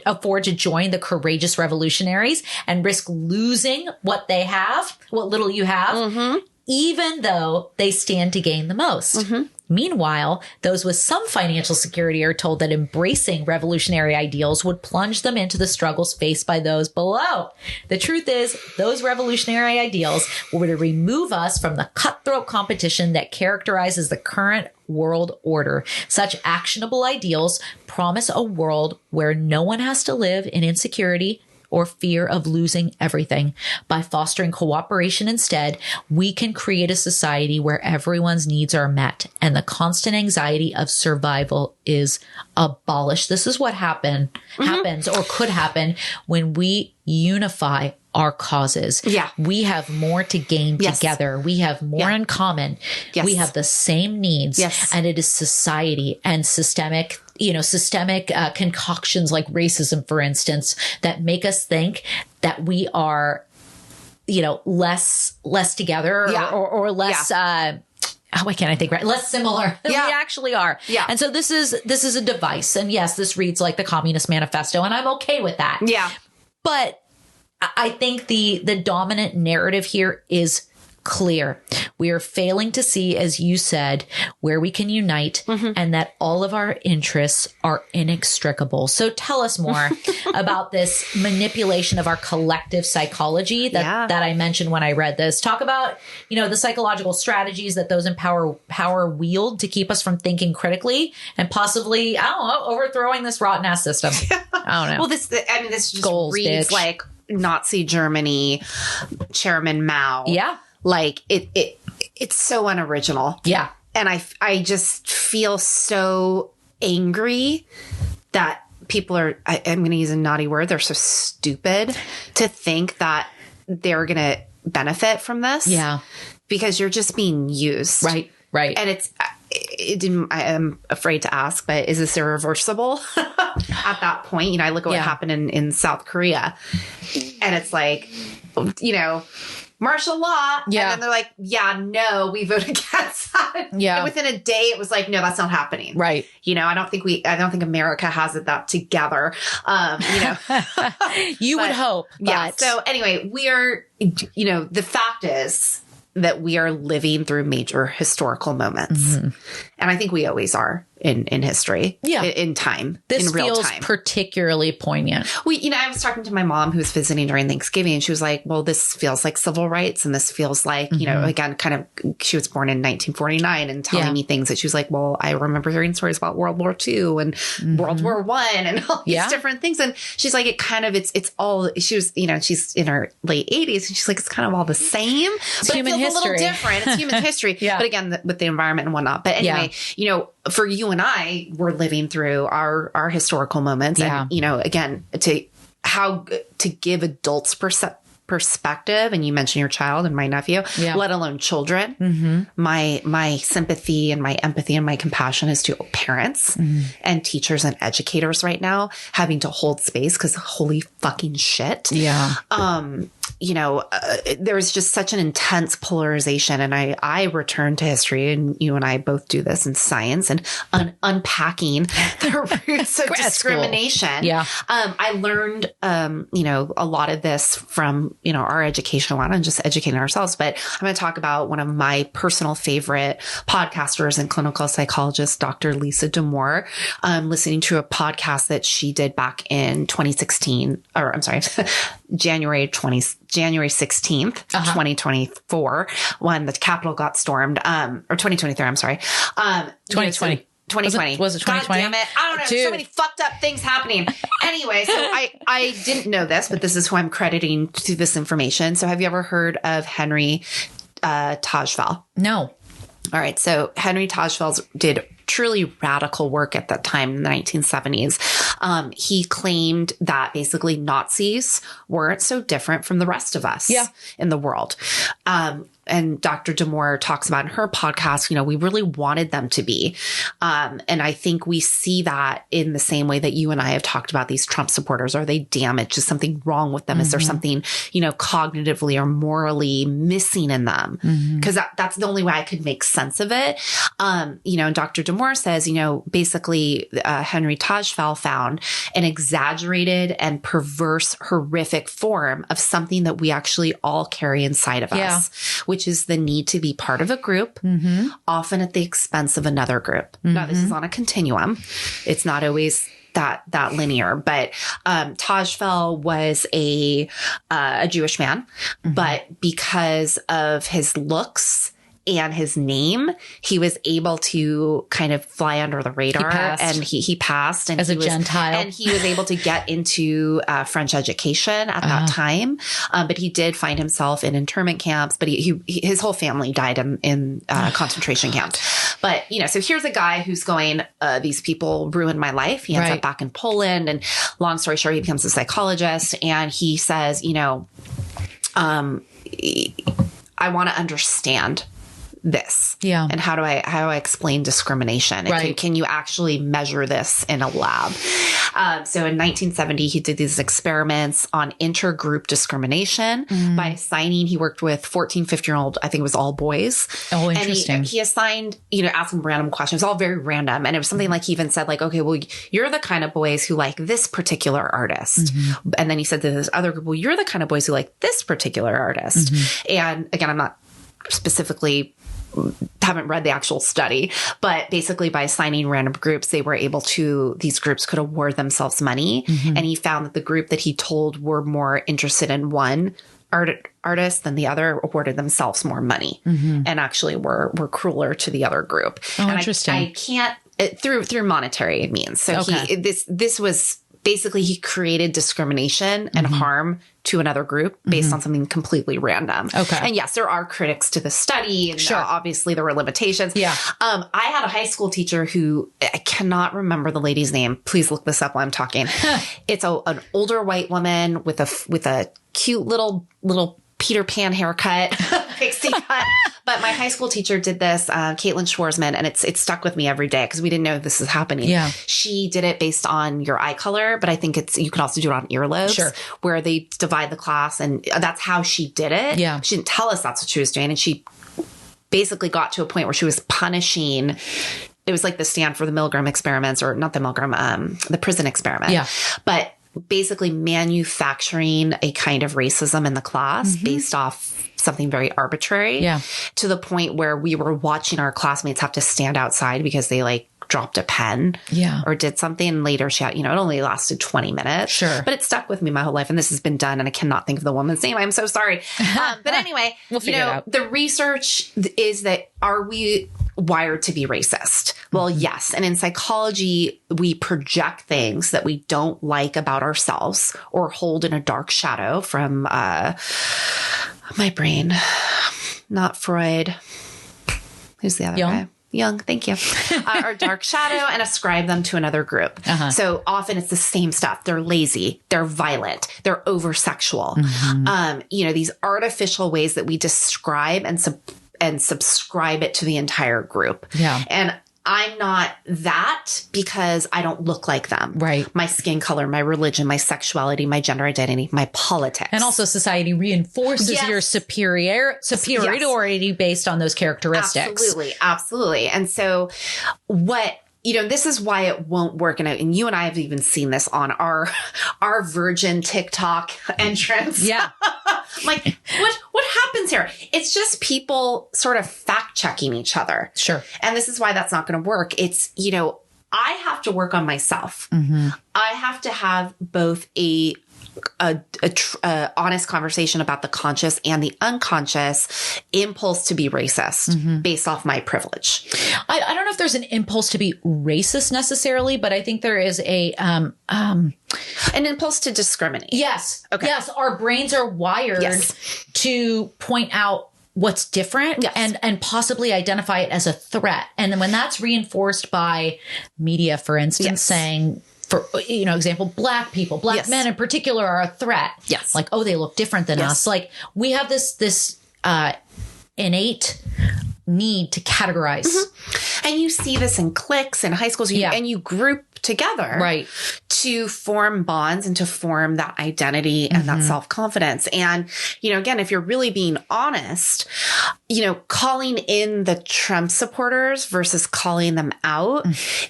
afford to join the courageous revolutionaries and risk losing what they have, what little you have, even though they stand to gain the most. Meanwhile, those with some financial security are told that embracing revolutionary ideals would plunge them into the struggles faced by those below. The truth is, those revolutionary ideals would remove us from the cutthroat competition that characterizes the current world order. Such actionable ideals promise a world where no one has to live in insecurity or fear of losing everything. By fostering cooperation instead, we can create a society where everyone's needs are met and the constant anxiety of survival is abolished. This is what happens or could happen when we unify our causes. Yeah. We have more to gain together. We have more in common. Yes. We have the same needs. Yes. And it is society and systemic concoctions like racism, for instance, that make us think that we are, less together or less, why can't I think right? Less similar than we actually are. Yeah. And so this is a device. And yes, this reads like the Communist Manifesto, and I'm okay with that. Yeah. But I think the dominant narrative here is clear. We are failing to see, as you said, where we can unite and that all of our interests are inextricable. So tell us more about this manipulation of our collective psychology that I mentioned when I read this. Talk about, the psychological strategies that those in power wield to keep us from thinking critically and possibly, overthrowing this rotten ass system. I don't know. Well, this just reads like Nazi Germany, Chairman Mao. Yeah. Like it's so unoriginal. Yeah. And I just feel so angry that people are, I'm going to use a naughty word, they're so stupid to think that they're going to benefit from this. Yeah. Because you're just being used. Right. Right. And I am afraid to ask, but is this irreversible at that point? I look at what happened in South Korea and it's like, martial law. Yeah. And then they're like, no, we vote against that. Yeah. And within a day, it was like, no, that's not happening. Right. I don't think America has that together. You would hope. Yeah. So anyway, we are, the fact is that we are living through major historical moments. And I think we always are in history, in time, in real time. This feels particularly poignant. I was talking to my mom who was visiting during Thanksgiving, and she was like, well, this feels like civil rights. And this feels like, again, kind of, she was born in 1949 and telling me things that she was like, well, I remember hearing stories about World War II and World War I and all these different things. And she's like, it's all, she was, she's in her late 80s and she's like, it's kind of all the same, but it feels a little different. It's human history. But again, with the environment and whatnot. But anyway, for you and I, we're living through our historical moments. And, again, to give adults perspective, and you mentioned your child and my nephew, let alone children, my sympathy and my empathy and my compassion is to parents and teachers and educators right now having to hold space because holy fucking shit. Yeah. There's just such an intense polarization. And I return to history, and you and I both do this in science and unpacking the roots of discrimination. Yeah. I learned, a lot of this from, our education, a lot on just educating ourselves. But I'm going to talk about one of my personal favorite podcasters and clinical psychologist, Dr. Lisa D'Amour. Listening to a podcast that she did back in 2016, or I'm sorry, January 16th, 2024, when the Capitol got stormed, or 2023, I'm sorry. 2020. 2020. Was it 2020? God damn it. I don't know. There's so many fucked up things happening. Anyway, so I didn't know this, but this is who I'm crediting to this information. So have you ever heard of Henry Tajfel? No. All right. So Henry Tajfel did truly radical work at that time in the 1970s. He claimed that basically Nazis weren't so different from the rest of us in the world. And Dr. D'Amour talks about in her podcast, we really wanted them to be. And I think we see that in the same way that you and I have talked about these Trump supporters. Are they damaged? Is something wrong with them? Is there something, cognitively or morally missing in them? Because that's the only way I could make sense of it. And Dr. D'Amour says, basically Henry Tajfel found an exaggerated and perverse, horrific form of something that we actually all carry inside of us, which is the need to be part of a group, often at the expense of another group. Now, this is on a continuum. It's not always that linear, but Tajfel was a Jewish man, but because of his looks and his name, he was able to kind of fly under the radar, and he passed and as a Gentile, and he was able to get into French education at that time. But he did find himself in internment camps, but his whole family died in concentration camps. But, so here's a guy who's going, these people ruined my life. He ends up back in Poland, and long story short, he becomes a psychologist, and he says, I want to understand this. Yeah. And how do I explain discrimination? And can you actually measure this in a lab? So in 1970, he did these experiments on intergroup discrimination by assigning, he worked with 14, 15-year-old, I think it was all boys. Oh, interesting. And he assigned, asked them random questions, all very random. And it was something like he even said like, okay, well, you're the kind of boys who like this particular artist. And then he said to this other group, well, you're the kind of boys who like this particular artist. And again, I'm not specifically haven't read the actual study, but basically by assigning random groups, these groups could award themselves money. And he found that the group that he told were more interested in one artist than the other awarded themselves more money and actually were crueler to the other group. Oh, and interesting. I can't through monetary means. So this was basically he created discrimination and harm to another group based on something completely random. Okay. And yes, there are critics to the study, and obviously there were limitations. Yeah. I had a high school teacher who I cannot remember the lady's name. Please look this up while I'm talking. It's an older white woman with a cute little Peter Pan haircut, pixie cut. But my high school teacher did this, Caitlin Schwarzman, and it stuck with me every day because we didn't know this was happening. Yeah. She did it based on your eye color, but I think you can also do it on earlobes, where they divide the class, and that's how she did it. Yeah. She didn't tell us that's what she was doing, and she basically got to a point where she was punishing. It was like the Stanford, the Milgram experiments, or not the Milgram, the prison experiment. Yeah. But basically manufacturing a kind of racism in the class based off something very arbitrary, to the point where we were watching our classmates have to stand outside because they like dropped a pen or did something. And later she had, it only lasted 20 minutes. Sure. But it stuck with me my whole life. And this has been done. And I cannot think of the woman's name. I'm so sorry. But anyway, we'll figure it out. The research is that, are we wired to be racist? Well, yes. And in psychology, we project things that we don't like about ourselves or hold in a dark shadow from my brain. Not Freud. Who's the other guy? young, thank you, or dark shadow, and ascribe them to another group. So often it's the same stuff. They're lazy, they're violent, they're over sexual. These artificial ways that we describe and subscribe it to the entire group. Yeah. And I'm not that because I don't look like them. Right. My skin color, my religion, my sexuality, my gender identity, my politics. And also society reinforces your superiority based on those characteristics. Absolutely. And so this is why it won't work. And you and I have even seen this on our virgin TikTok entrance. Yeah. Like, what happens here? It's just people sort of fact checking each other. Sure. And this is why that's not going to work. It's, I have to work on myself. I have to have both a honest conversation about the conscious and the unconscious impulse to be racist based off my privilege. I don't know if there's an impulse to be racist necessarily, but I think there is an impulse to discriminate. Yes. Okay. Yes. Our brains are wired to point out what's different and possibly identify it as a threat. And then when that's reinforced by media, for instance, saying, for example, black people, black men in particular are a threat. Yes. Like, oh, they look different than us. Like we have this innate need to categorize. And you see this in cliques in high schools and you group together to form bonds and to form that identity and that self-confidence. And, again, if you're really being honest, calling in the Trump supporters versus calling them out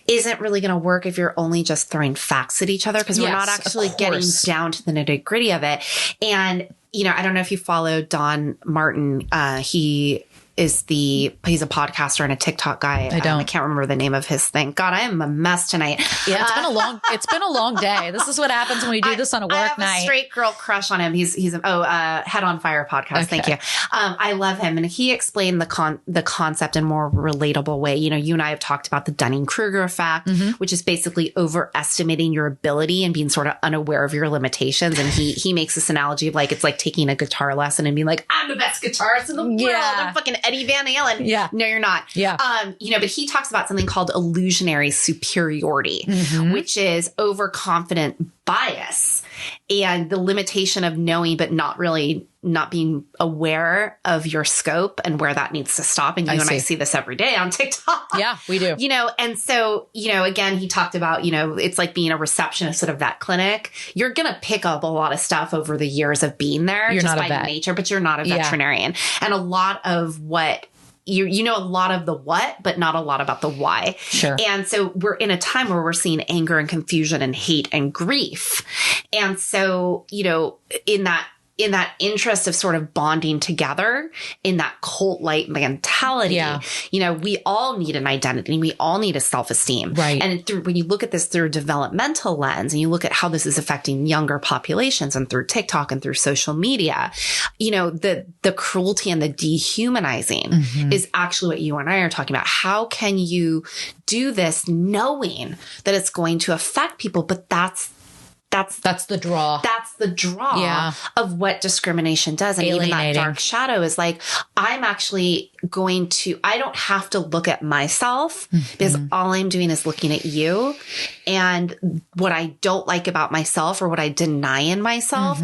isn't really going to work if you're only just throwing facts at each other because we're not actually getting down to the nitty gritty of it. And, I don't know if you follow Don Martin. He's a podcaster and a TikTok guy. I don't. I can't remember the name of his thing. God, I am a mess tonight. Yeah, it's been a long day. This is what happens when we do this on a work night. I have a straight girl crush on him. He's Head on Fire podcast. Okay. Thank you. I love him. And he explained the concept in a more relatable way. You and I have talked about the Dunning-Kruger effect, which is basically overestimating your ability and being sort of unaware of your limitations. And he makes this analogy of it's like taking a guitar lesson and being like, I'm the best guitarist in the world. I'm fucking Eddie Van Halen. Yeah. No, you're not. Yeah. But he talks about something called illusionary superiority, which is overconfident bias and the limitation of knowing, but not being aware of your scope and where that needs to stop. And I see this every day on TikTok. Yeah, we do. And so, again, he talked about, it's like being a receptionist at a vet clinic. You're going to pick up a lot of stuff over the years of being there you're just not by nature, but you're not a veterinarian. And a lot of what you know a lot of the what, but not a lot about the why. Sure. And so we're in a time where we're seeing anger and confusion and hate and grief. And so, in that interest of sort of bonding together in that cult-like mentality, we all need an identity. We all need a self-esteem. Right. And when you look at this through a developmental lens and you look at how this is affecting younger populations and through TikTok and through social media, the cruelty and the dehumanizing is actually what you and I are talking about. How can you do this knowing that it's going to affect people? But that's the draw. That's the draw of what discrimination does. And even that dark shadow is like, I'm actually I don't have to look at myself because all I'm doing is looking at you and what I don't like about myself or what I deny in myself.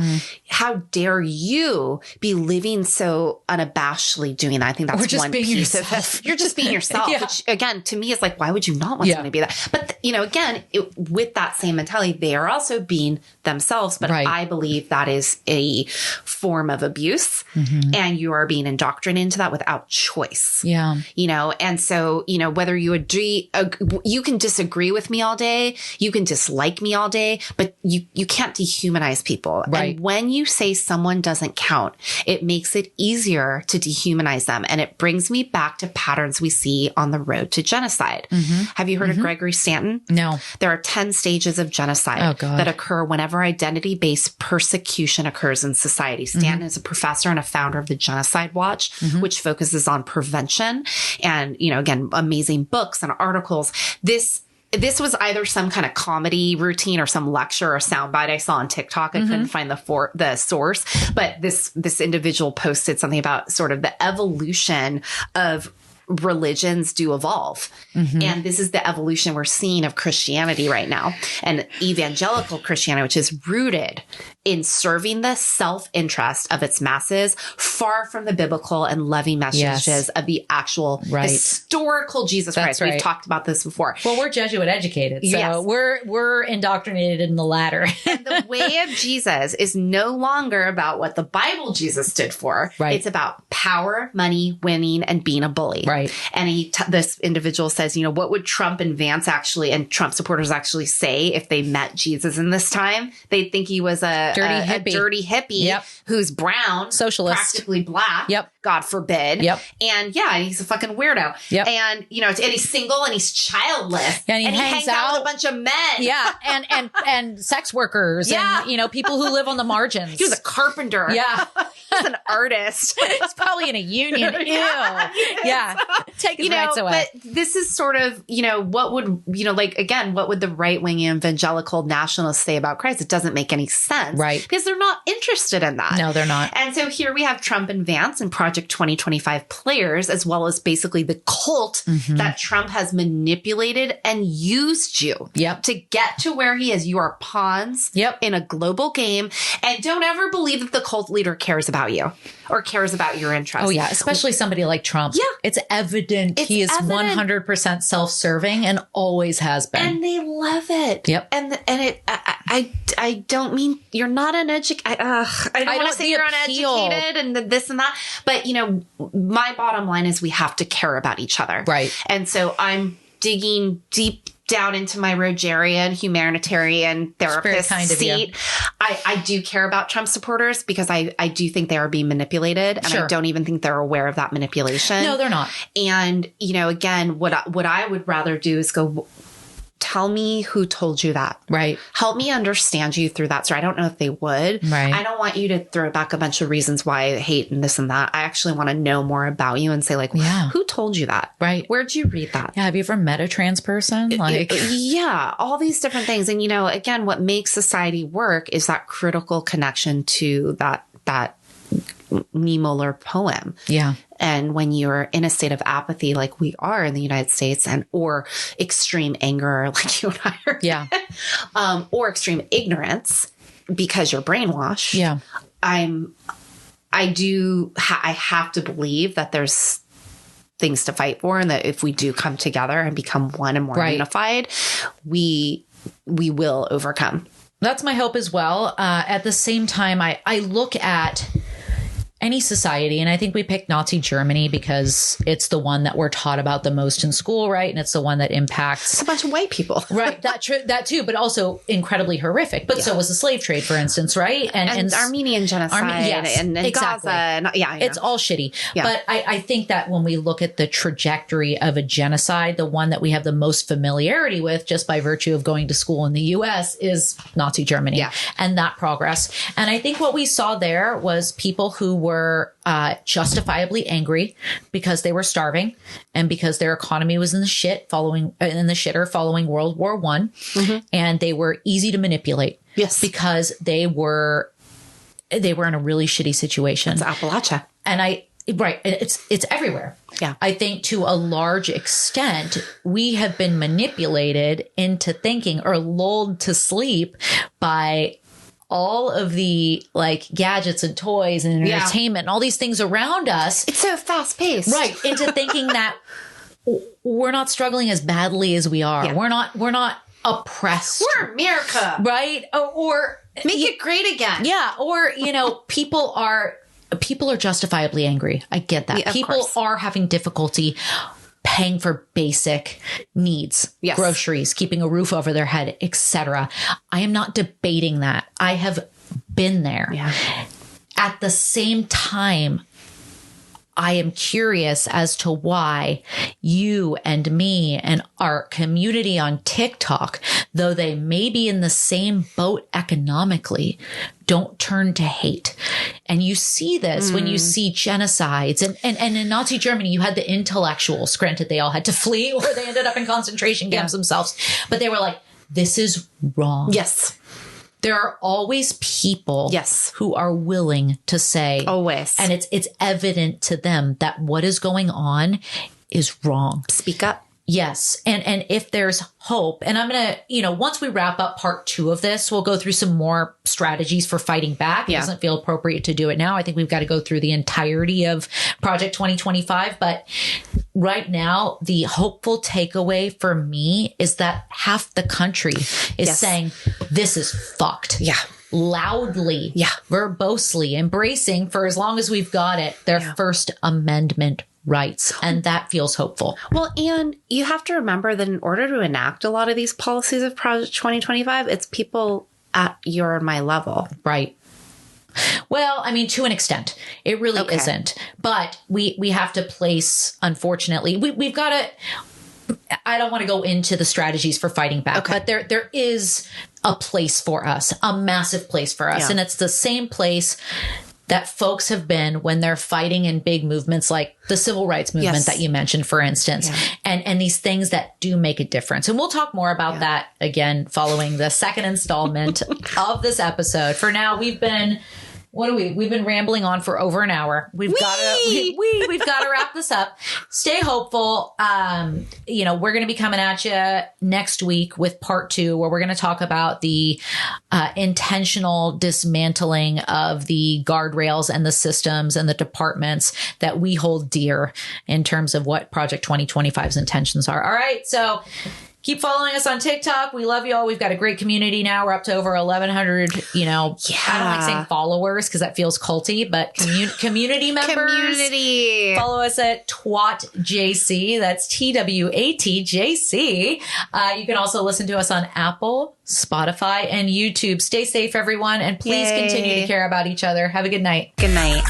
How dare you be living so unabashedly doing that? I think that's one piece of it. You're just being yourself, which again, to me is like, why would you not want someone to be that? But again, with that same mentality, they are also being themselves. But I believe that is a form of abuse and you are being indoctrinated into that without choice. Yeah. And so, whether you agree, you can disagree with me all day, you can dislike me all day, but you can't dehumanize people. Right. And when you say someone doesn't count, it makes it easier to dehumanize them. And it brings me back to patterns we see on the road to genocide. Have you heard of Gregory Stanton? No. There are 10 stages of genocide that occur whenever identity-based persecution occurs in society. Stanton is a professor and a founder of the Genocide Watch, which focuses on prevention and, again, amazing books and articles. This was either some kind of comedy routine or some lecture or soundbite I saw on TikTok. I couldn't find the source, but this individual posted something about sort of the evolution of religions do evolve. And this is the evolution we're seeing of Christianity right now, and evangelical Christianity, which is rooted in serving the self-interest of its masses, far from the biblical and loving messages of the actual historical Jesus Christ. We've talked about this before. Well, we're Jesuit educated, so we're indoctrinated in the latter. And the way of Jesus is no longer about what the Bible Jesus stood for. It's about power, money, winning, and being a bully. And this individual says, what would Trump and Vance and Trump supporters actually say if they met Jesus in this time? They'd think he was a dirty hippie who's brown, socialist, practically black. God forbid. And he's a fucking weirdo. And, and he's single and he's childless. And he hangs out with a bunch of men. And sex workers and, people who live on the margins. He was a carpenter. He's an artist. He's probably in a union. Take his rights away. But this is sort of, what would, what would the right-wing evangelical nationalists say about Christ? It doesn't make any sense. Because they're not interested in that. No, they're not. And so here we have Trump and Vance and Project 2025 players, as well as basically the cult that Trump has manipulated and used you to get to where he is. You are pawns in a global game. And don't ever believe that the cult leader cares about you or cares about your interests. Oh, yeah. Especially somebody like Trump. It's evident he is 100% self-serving and always has been. And they love it. And I don't mean you're not uneducated. I don't want to say you're uneducated and this and that. But, my bottom line is we have to care about each other. And so I'm digging deep down into my Rogerian humanitarian therapist seat. I do care about Trump supporters because I do think they are being manipulated, and I don't even think they're aware of that manipulation. No, they're not. And, again, what I would rather do is go, tell me who told you that. Help me understand you through that story. I don't know if they would. I don't want you to throw back a bunch of reasons why I hate and this and that. I actually want to know more about you and say, who told you that? Where'd you read that? Yeah. Have you ever met a trans person? All these different things. And, again, what makes society work is that critical connection to that Niemöller poem. And when you're in a state of apathy, like we are in the United States, or extreme anger, like you and I are, or extreme ignorance because you're brainwashed. I have to believe that there's things to fight for, and that if we do come together and become one and more unified, we will overcome. That's my hope as well. At the same time, I look at any society, and I think we picked Nazi Germany because it's the one that we're taught about the most in school, right? And it's the one that impacts it's a bunch of white people, right? That too, but also incredibly horrific. But so was the slave trade, for instance, right? And Armenian genocide, and exactly. Gaza, and it's all shitty. But I think that when we look at the trajectory of a genocide, the one that we have the most familiarity with, just by virtue of going to school in the U.S., is Nazi Germany, and that progress. And I think what we saw there was people who were justifiably angry because they were starving and because their economy was in the shitter following World War I, and they were easy to manipulate. Because they were in a really shitty situation. It's Appalachia, and it's everywhere. I think to a large extent, we have been manipulated into thinking or lulled to sleep by all of the gadgets and toys and entertainment and all these things around us. It's so fast paced. Into thinking that we're not struggling as badly as we are. We're not oppressed. We're America. Or make it great again. Or, people are justifiably angry. I get that. People are having difficulty paying for basic needs, groceries, keeping a roof over their head, etc. I am not debating that. I have been there. At the same time, I am curious as to why you and me and our community on TikTok, though they may be in the same boat economically, don't turn to hate. And you see this when you see genocides. And in Nazi Germany, you had the intellectuals. Granted, they all had to flee or they ended up in concentration camps themselves. But they were like, this is wrong. There are always people who are willing to say, always, and it's evident to them that what is going on is wrong. Speak up. Yes. And if there's hope, and I'm going to, once we wrap up part 2 of this, we'll go through some more strategies for fighting back. It doesn't feel appropriate to do it now. I think we've got to go through the entirety of Project 2025. But right now, the hopeful takeaway for me is that half the country is saying this is fucked. Yeah. Loudly, verbosely, embracing for as long as we've got it, their First Amendment rights. And that feels hopeful. Well, and you have to remember that in order to enact a lot of these policies of Project 2025, it's people at your and my level. Right. Well, I mean, to an extent, it really isn't. But we have to place, unfortunately, we've got to, I don't want to go into the strategies for fighting back, but there is a place for us, a massive place for us. And it's the same place that folks have been when they're fighting in big movements like the civil rights movement that you mentioned, for instance, and these things that do make a difference. And we'll talk more about that again following the second installment of this episode. For now, we've been rambling on for over an hour. We've got to wrap this up. Stay hopeful. We're going to be coming at you next week with part 2, where we're going to talk about the intentional dismantling of the guardrails and the systems and the departments that we hold dear in terms of what Project 2025's intentions are. All right. So keep following us on TikTok. We love you all. We've got a great community now. We're up to over 1,100, I don't like saying followers because that feels culty, but community members. Follow us at TWATJC. That's TWATJC. You can also listen to us on Apple, Spotify, and YouTube. Stay safe, everyone. And please continue to care about each other. Have a good night. Good night.